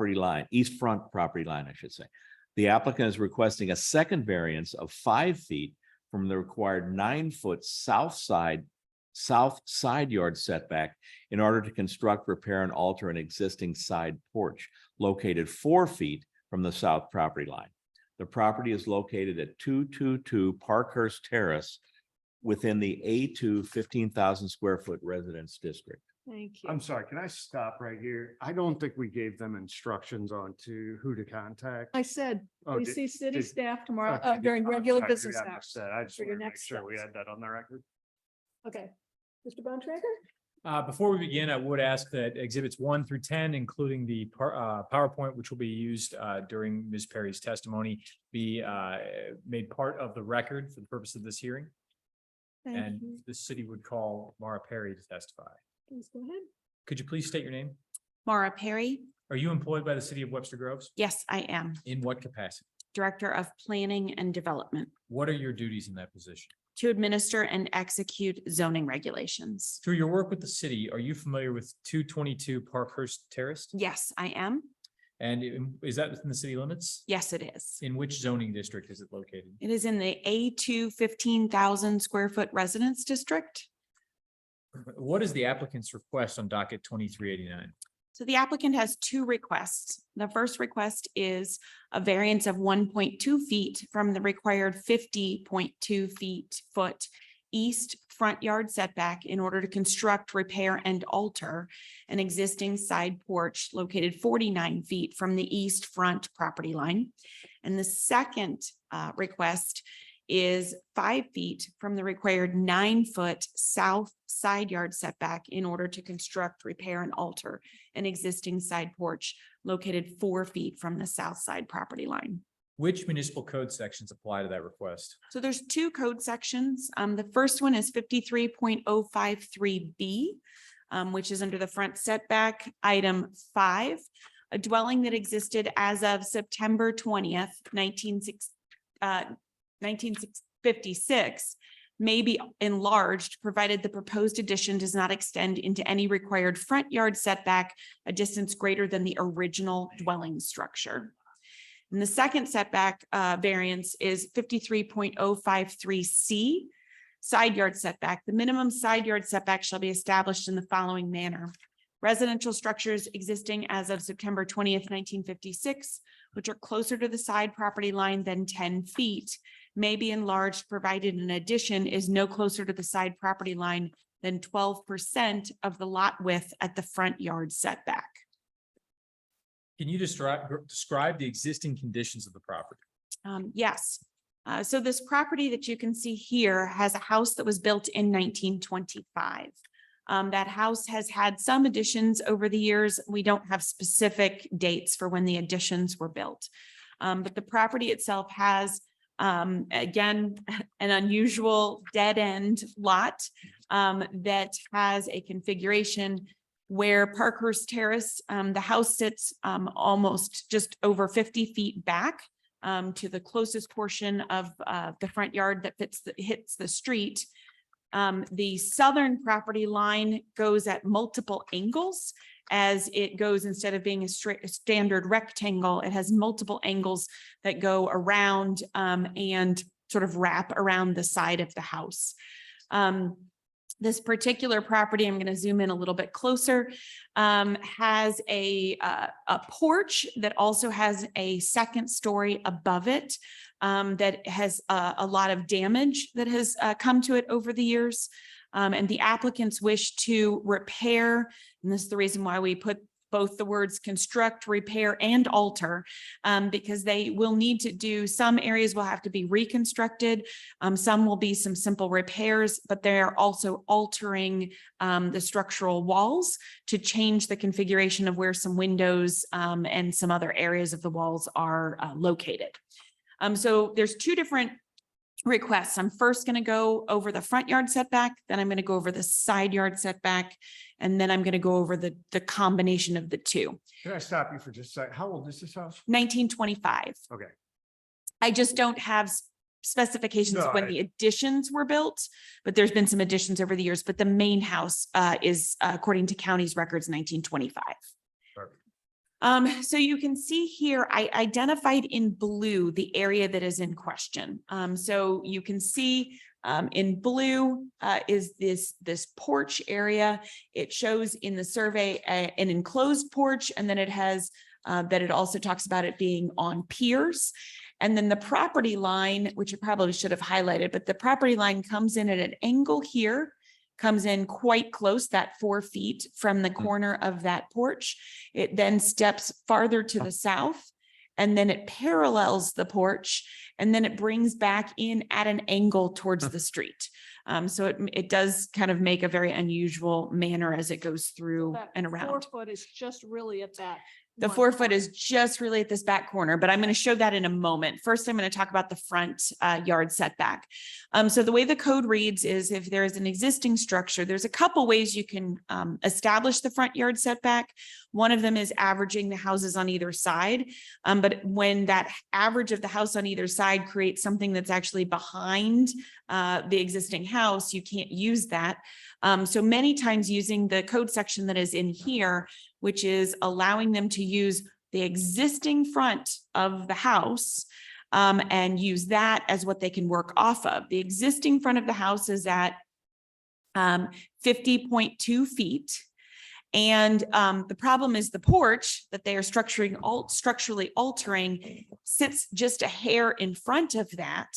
Speaker 3: property line, I should say. The applicant is requesting a second variance of 5 feet from the required 9-foot south side yard setback in order to construct, repair, and alter an existing side porch located 4 feet from the south property line. The property is located at 222 Parkhurst Terrace within the A2 15,000 square foot residence district.
Speaker 2: Thank you.
Speaker 5: I'm sorry, can I stop right here? I don't think we gave them instructions on to who to contact.
Speaker 2: I said,
Speaker 5: Oh,
Speaker 2: we
Speaker 5: did-
Speaker 2: see city
Speaker 5: did-
Speaker 2: staff tomorrow
Speaker 5: Okay.
Speaker 2: during
Speaker 5: I'm
Speaker 2: regular
Speaker 5: sorry,
Speaker 2: business
Speaker 5: maybe I
Speaker 2: hours.
Speaker 5: missed that. I just
Speaker 2: for your
Speaker 5: wanted to make
Speaker 2: next
Speaker 5: sure we
Speaker 2: steps.
Speaker 5: had that on the record.
Speaker 2: Okay. Mr. Bontrager?
Speaker 4: Before we begin, I would ask that exhibits 1 through 10, including the PowerPoint, which will be used during Ms. Perry's testimony, be made part of the record for the purpose of this hearing.
Speaker 2: Thank
Speaker 4: And
Speaker 2: you.
Speaker 4: the city would call Mara Perry to testify.
Speaker 2: Please go ahead.
Speaker 4: Could you please state your name?
Speaker 1: Mara Perry.
Speaker 4: Are you employed by the city of Webster Groves?
Speaker 1: Yes, I am
Speaker 4: In what capacity?
Speaker 1: Director of Planning and Development
Speaker 4: What are your duties in that position?
Speaker 1: to administer and execute zoning regulations.
Speaker 4: Through your work with the city, are you familiar with 222 Parkhurst Terrace?
Speaker 1: Yes, I am.
Speaker 4: And is that within the city limits?
Speaker 1: Yes, it is.
Speaker 4: In which zoning district is it located?
Speaker 1: It is in the A2 15,000 square foot residence district.
Speaker 4: What is the applicant's request on docket 2389?
Speaker 1: So the applicant has 2 requests. The first request is a variance of 1.2 feet from the required 50.2 foot east front yard setback in order to construct, repair, and alter an existing side porch located 49 feet from the east front property line. And the second request is 5 feet from the required 9-foot south side yard setback in order to construct, repair, and alter an existing side porch located 4 feet from the south side property line.
Speaker 4: Which municipal code sections apply to that request?
Speaker 1: So there's 2 code sections. The first one is 53.053B, which is under the front setback, item 5. A dwelling that existed as of September 20th, 1956 may be enlarged, provided the proposed addition does not extend into any required front yard setback a distance greater than the original dwelling structure. And the second setback variance is 53.053C, side yard setback. The minimum side yard setback shall be established in the following manner. Residential structures existing as of September 20th, 1956, which are closer to the side property line than 10 feet, may be enlarged provided an addition is no closer to the side property line than 12% of the lot width at the front yard setback.
Speaker 4: Can you describe the existing conditions of the property?
Speaker 1: Yes. So this property that you can see here has a house that was built in 1925. That house has had some additions over the years. We don't have specific dates for when the additions were built. But the property itself has, again, an unusual dead end lot that has a configuration where Parkhurst Terrace, the house sits almost just over 50 feet back to the closest portion of the front yard that hits the street. The southern property line goes at multiple angles as it goes, instead of being a standard rectangle, it has multiple angles that go around and sort of wrap around the side of the house. This particular property, I'm going to zoom in a little bit closer, has a porch that also has a second story above it that has a lot of damage that has come to it over the years. And the applicants wish to repair, and this is the reason why we put both the words construct, repair, and alter, because they will need to do, some areas will have to be reconstructed. Some will be some simple repairs, but they're also altering the structural walls to change the configuration of where some windows and some other areas of the walls are located. So there's 2 different requests. I'm first going to go over the front yard setback, then I'm going to go over the side yard setback, and then I'm going to go over the combination of the 2.
Speaker 5: Can I stop you for just a second? How old is this house?
Speaker 1: 1925.
Speaker 5: Okay.
Speaker 1: I just don't have specifications
Speaker 5: No,
Speaker 1: when
Speaker 5: I-
Speaker 1: the additions were built, but there's been some additions over the years, but the main house is according to county's records, 1925. So you can see here, I identified in blue the area that is in question. So you can see in blue is this porch area. It shows in the survey an enclosed porch, and then it has that it also talks about it being on piers. And then the property line, which I probably should have highlighted, but the property line comes in at an angle here, comes in quite close, that 4 feet from the corner of that porch. It then steps farther to the south, and then it parallels the porch, and then it brings back in at an angle towards the street. So it does kind of make a very unusual manner as it goes through
Speaker 2: That
Speaker 1: and
Speaker 2: 4
Speaker 1: around.
Speaker 2: foot is just really at that.
Speaker 1: The
Speaker 2: one
Speaker 1: 4 foot
Speaker 2: corner.
Speaker 1: is just really at this back corner, but I'm going to show that in a moment. First, I'm going to talk about the front yard setback. So the way the code reads is if there is an existing structure, there's a couple ways you can establish the front yard setback. One of them is averaging the houses on either side. But when that average of the house on either side creates something that's actually behind the existing house, you can't use that. So many times using the code section that is in here, which is allowing them to use the existing front of the house and use that as what they can work off of. The existing front of the house is at 50.2 feet. And the problem is the porch that they are structurally altering sits just a hair in front of that.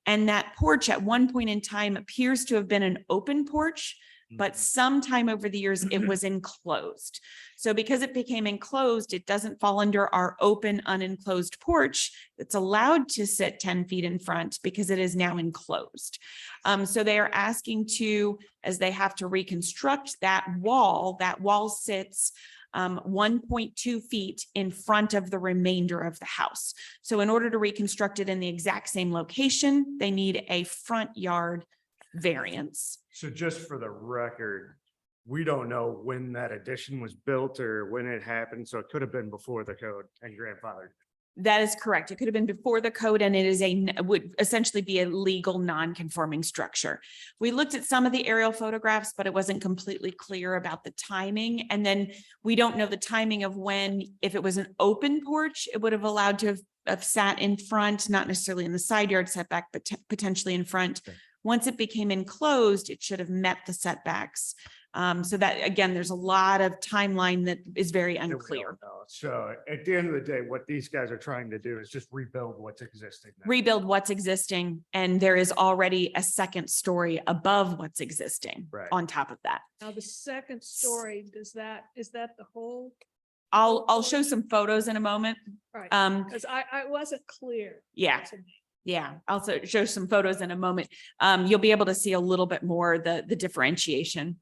Speaker 1: And that porch at one point in time appears to have been an open porch, but sometime over the years it was enclosed. So because it became enclosed, it doesn't fall under our open unenclosed porch. It's allowed to sit 10 feet in front because it is now enclosed. So they are asking to, as they have to reconstruct that wall sits 1.2 feet in front of the remainder of the house. So in order to reconstruct it in the exact same location, they need a front yard variance.
Speaker 5: So just for the record, we don't know when that addition was built or when it happened, so it could have been before the code and grandfathered.
Speaker 1: That is correct. It could have been before the code, and it is would essentially be a legal non-conforming structure. We looked at some of the aerial photographs, but it wasn't completely clear about the timing. And then we don't know the timing of when, if it was an open porch, it would have allowed to have sat in front, not necessarily in the side yard setback, but potentially in front.
Speaker 3: Okay.
Speaker 1: Once it became enclosed, it should have met the setbacks. So that, again, there's a lot of timeline that is very
Speaker 5: that we
Speaker 1: unclear.
Speaker 5: don't know. So at the end of the day, what these guys are trying to do is just rebuild what's existing. now.
Speaker 1: Rebuild what's existing, and there is already a second story above what's existing
Speaker 5: Right.
Speaker 1: on top of that.
Speaker 2: Now, the second story, is that the whole?
Speaker 1: I'll show some photos in a moment.
Speaker 2: Right,
Speaker 1: Because
Speaker 2: because I wasn't clear.
Speaker 1: yeah,
Speaker 2: to me.
Speaker 1: yeah, I'll show some photos in a moment. You'll be able to see a little bit more the differentiation.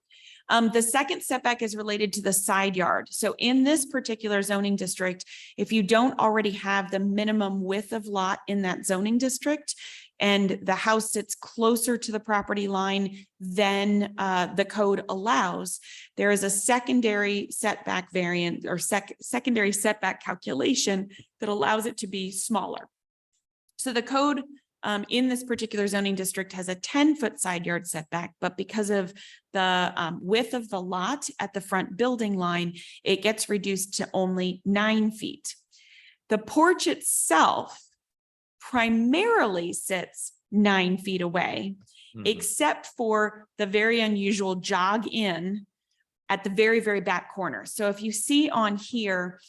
Speaker 1: The second setback is related to the side yard. So in this particular zoning district, if you don't already have the minimum width of lot in that zoning district, and the house sits closer to the property line than the code allows, there is a secondary setback variant or secondary setback calculation that allows it to be smaller. So the code in this particular zoning district has a 10-foot side yard setback, but because of the width of the lot at the front building line, it gets reduced to only 9 feet. The porch itself primarily sits 9 feet away, except for the very unusual jog in at the very, very back corner. So if you see on here,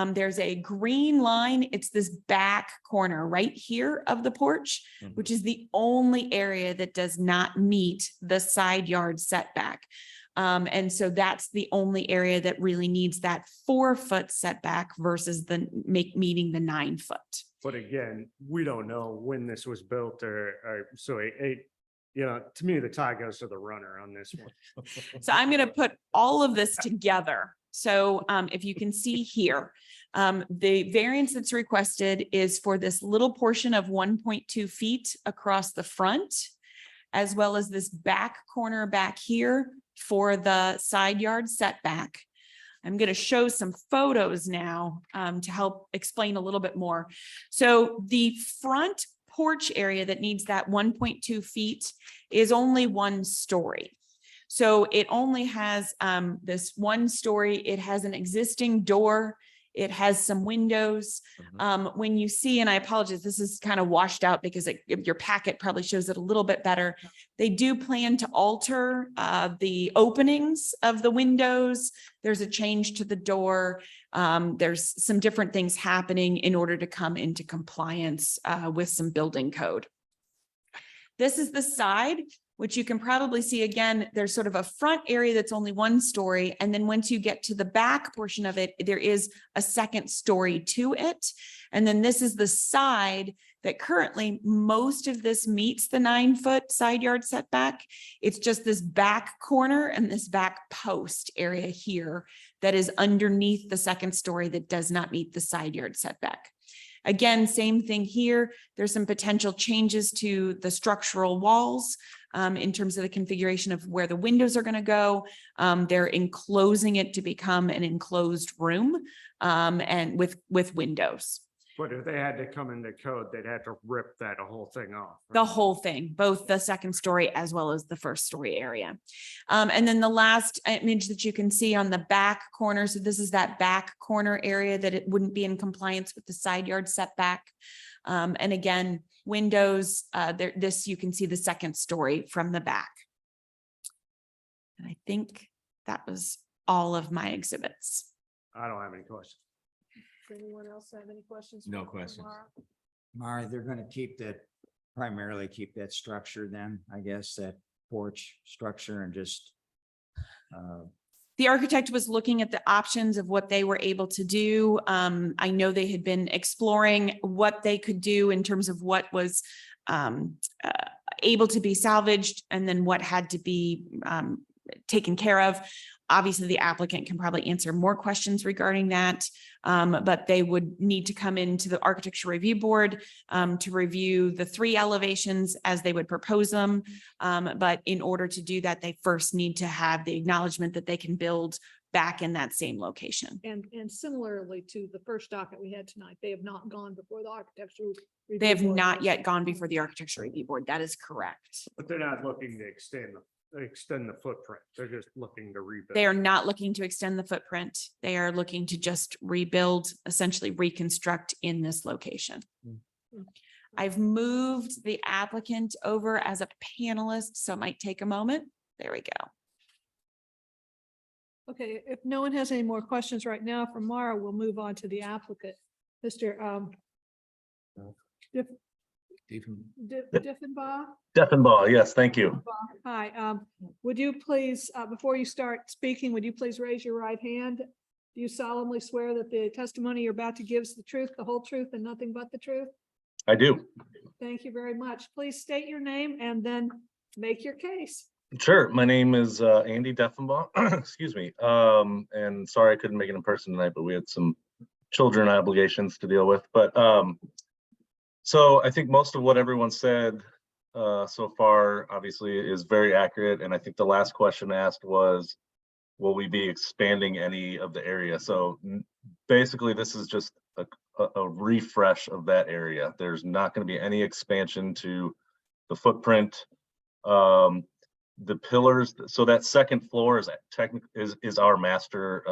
Speaker 1: there's a green line. It's this back corner right here of the porch, which is the only area that does not meet the side yard setback. And so that's the only area that really needs that 4-foot setback versus meeting the 9 foot.
Speaker 5: But again, we don't know when this was built or so you know, to me, the tie goes to the runner on this one.
Speaker 1: So I'm going to put all of this together. So if you can see here, the variance that's requested is for this little portion of 1.2 feet across the front, as well as this back corner back here for the side yard setback. I'm going to show some photos now to help explain a little bit more. So the front porch area that needs that 1.2 feet is only 1 story. So it only has this 1 story. It has an existing door. It has some windows. When you see, and I apologize, this is kind of washed out because your packet probably shows it a little bit better. They do plan to alter the openings of the windows. There's a change to the door. There's some different things happening in order to come into compliance with some building code. This is the side, which you can probably see again, there's sort of a front area that's only 1 story. And then once you get to the back portion of it, there is a 2nd story to it. And then this is the side that currently most of this meets the 9-foot side yard setback. It's just this back corner and this back post area here that is underneath the 2nd story that does not meet the side yard setback. Again, same thing here. There's some potential changes to the structural walls in terms of the configuration of where the windows are going to go. They're enclosing it to become an enclosed room and with windows.
Speaker 5: But if they had to come into code, they'd have to rip that whole thing off.
Speaker 1: The whole thing, both the 2nd story as well as the 1st story area. And then the last image that you can see on the back corner. So this is that back corner area that it wouldn't be in compliance with the side yard setback. And again, windows, this you can see the 2nd story from the back. And I think that was all of my exhibits.
Speaker 5: I don't have any questions.
Speaker 2: Does anyone else have any questions?
Speaker 3: No
Speaker 2: for
Speaker 3: questions.
Speaker 2: Mara?
Speaker 6: Mara, they're gonna keep that, primarily keep that structure then, I guess, that porch structure and just.
Speaker 1: The architect was looking at the options of what they were able to do. I know they had been exploring what they could do in terms of what was able to be salvaged and then what had to be taken care of. Obviously, the applicant can probably answer more questions regarding that, but they would need to come into the architecture review board to review the 3 elevations as they would propose them. But in order to do that, they first need to have the acknowledgement that they can build back in that same location.
Speaker 2: And similarly to the first docket we had tonight, they have not gone before the architecture. review
Speaker 1: They have
Speaker 2: board.
Speaker 1: not yet gone before the architecture review board. That is correct.
Speaker 5: But they're not looking to extend the footprint. They're just looking to rebuild.
Speaker 1: They are not looking to extend the footprint. They are looking to just rebuild, essentially reconstruct in this location. I've moved the applicant over as a panelist, so it might take a moment. There we go.
Speaker 2: Okay, if no one has any more questions right now for Mara, we'll move on to the applicant. Mr. Diffenbaugh?
Speaker 10: Deffinbaugh, yes, thank you.
Speaker 2: Hi, would you please, before you start speaking, would you please raise your right hand? Do you solemnly swear that the testimony you're about to give is the truth, the whole truth, and nothing but the truth?
Speaker 10: I do.
Speaker 2: Thank you very much. Please state your name and then make your case.
Speaker 10: Sure. My name is Andy Deffinbaugh. Excuse me. And sorry I couldn't make it in person tonight, but we had some children obligations to deal with. But so I think most of what everyone said so far obviously is very accurate. And I think the last question asked was, will we be expanding any of the area? So basically this is just a refresh of that area. There's not going to be any expansion to the footprint. The pillars, so that second floor is technically is our master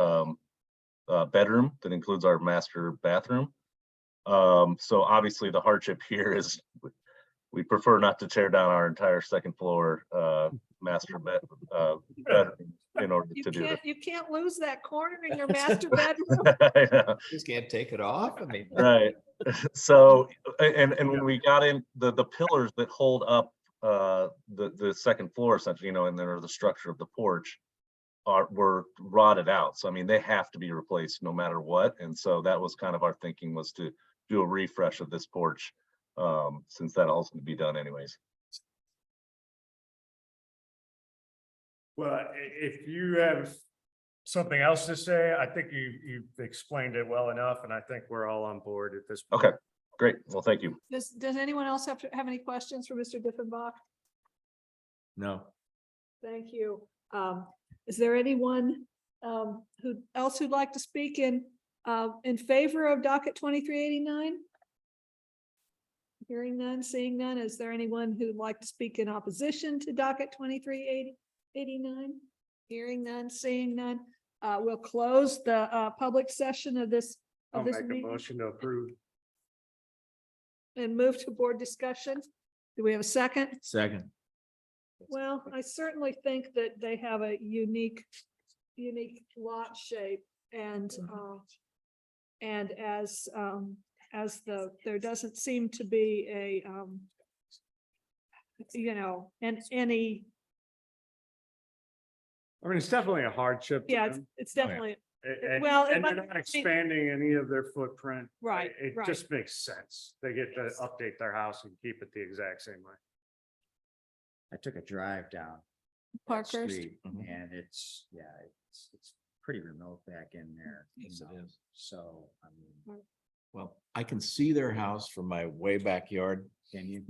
Speaker 10: bedroom that includes our master bathroom. So obviously the hardship here is we prefer not to tear down our entire second floor master bedroom in order to do this.
Speaker 2: You can't lose that corner in your master bedroom.
Speaker 3: I know. Just can't take it off. I mean,
Speaker 10: Right. So and when we got in the pillars that hold up the second floor essentially, and then the structure of the porch were rotted out. So I mean they have to be replaced no matter what. And so that was kind of our thinking, was to do a refresh of this porch since that also to be done anyways.
Speaker 5: Well, if you have something else to say, I think you've explained it well enough, and I think we're all on board at this point.
Speaker 10: Okay, great. Well, thank you.
Speaker 2: Does anyone else have any questions for Mr. Diffenbach?
Speaker 3: no.
Speaker 2: Thank you. Is there anyone who else who'd like to speak in favor of docket 2389? Hearing none, seeing none. Is there anyone who'd like to speak in opposition to docket 2389? Hearing none, seeing none. We'll close the public session of this
Speaker 5: I'll make a
Speaker 2: meeting
Speaker 5: motion to approve.
Speaker 2: and move to board discussion. Do we have a second?
Speaker 3: Second.
Speaker 2: Well, I certainly think that they have a unique lot shape and there doesn't seem to be a, any,
Speaker 5: I mean, it's definitely a hardship. to
Speaker 2: yeah,
Speaker 5: them.
Speaker 2: it's definitely,
Speaker 5: And,
Speaker 2: well, it
Speaker 5: and they're
Speaker 2: might-
Speaker 5: not expanding any of their footprint.
Speaker 2: Right,
Speaker 5: It
Speaker 2: right.
Speaker 5: just makes sense. They get to update their house and keep it the exact same way.
Speaker 6: I took a drive down that
Speaker 2: Parkhurst.
Speaker 6: street
Speaker 3: Mhm.
Speaker 6: and it's pretty remote back in there.
Speaker 3: Yes, it is.
Speaker 6: So, I mean,
Speaker 3: Well, I can see their house from my way backyard,
Speaker 6: can you?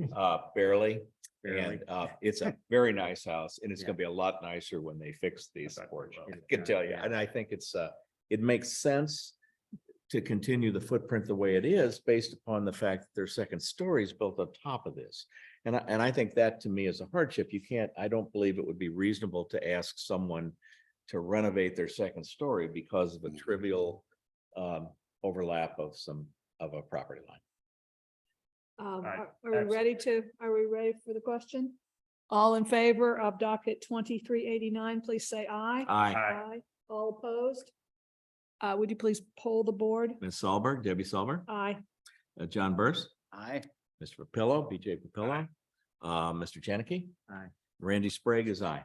Speaker 3: barely.
Speaker 6: Barely.
Speaker 3: And it's a very nice house and it's
Speaker 6: Yeah.
Speaker 3: gonna be a lot nicer when they fix these
Speaker 5: bet they
Speaker 3: porches.
Speaker 5: will.
Speaker 3: I can tell you, and I think it makes sense to continue the footprint the way it is based upon the fact that their second story is built on top of this. And I think that to me is a hardship. I don't believe it would be reasonable to ask someone to renovate their second story because of a trivial overlap of a property line.
Speaker 5: Right,
Speaker 2: Are we ready for the question? All in favor of docket 2389, please say aye.
Speaker 3: Aye.
Speaker 2: All opposed? Would you please poll the board?
Speaker 3: Ms. Solberg, Debbie Solberg,
Speaker 2: Aye.
Speaker 3: John Burst,
Speaker 6: Aye.
Speaker 3: Mr. Papillo, BJ Papillo, Mr. Janicki,
Speaker 6: Aye.
Speaker 3: Randy Sprague is aye.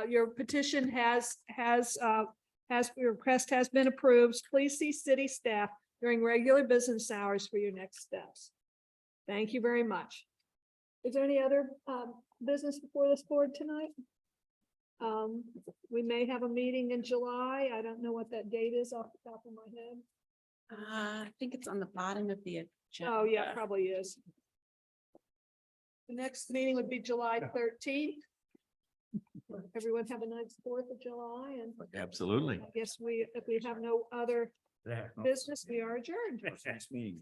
Speaker 2: Your petition your request has been approved. Please see city staff during regular business hours for your next steps. Thank you very much. Is there any other business before this board tonight? We may have a meeting in July. I don't know what that date is off the top of my head.
Speaker 1: I think it's on the bottom of the agenda.
Speaker 2: Oh, yeah, it probably is. The next meeting would be July 13th. Everyone have a nice 4th of July, and
Speaker 3: Absolutely.
Speaker 2: I guess if we have no other business, we are adjourned.
Speaker 6: Next meeting.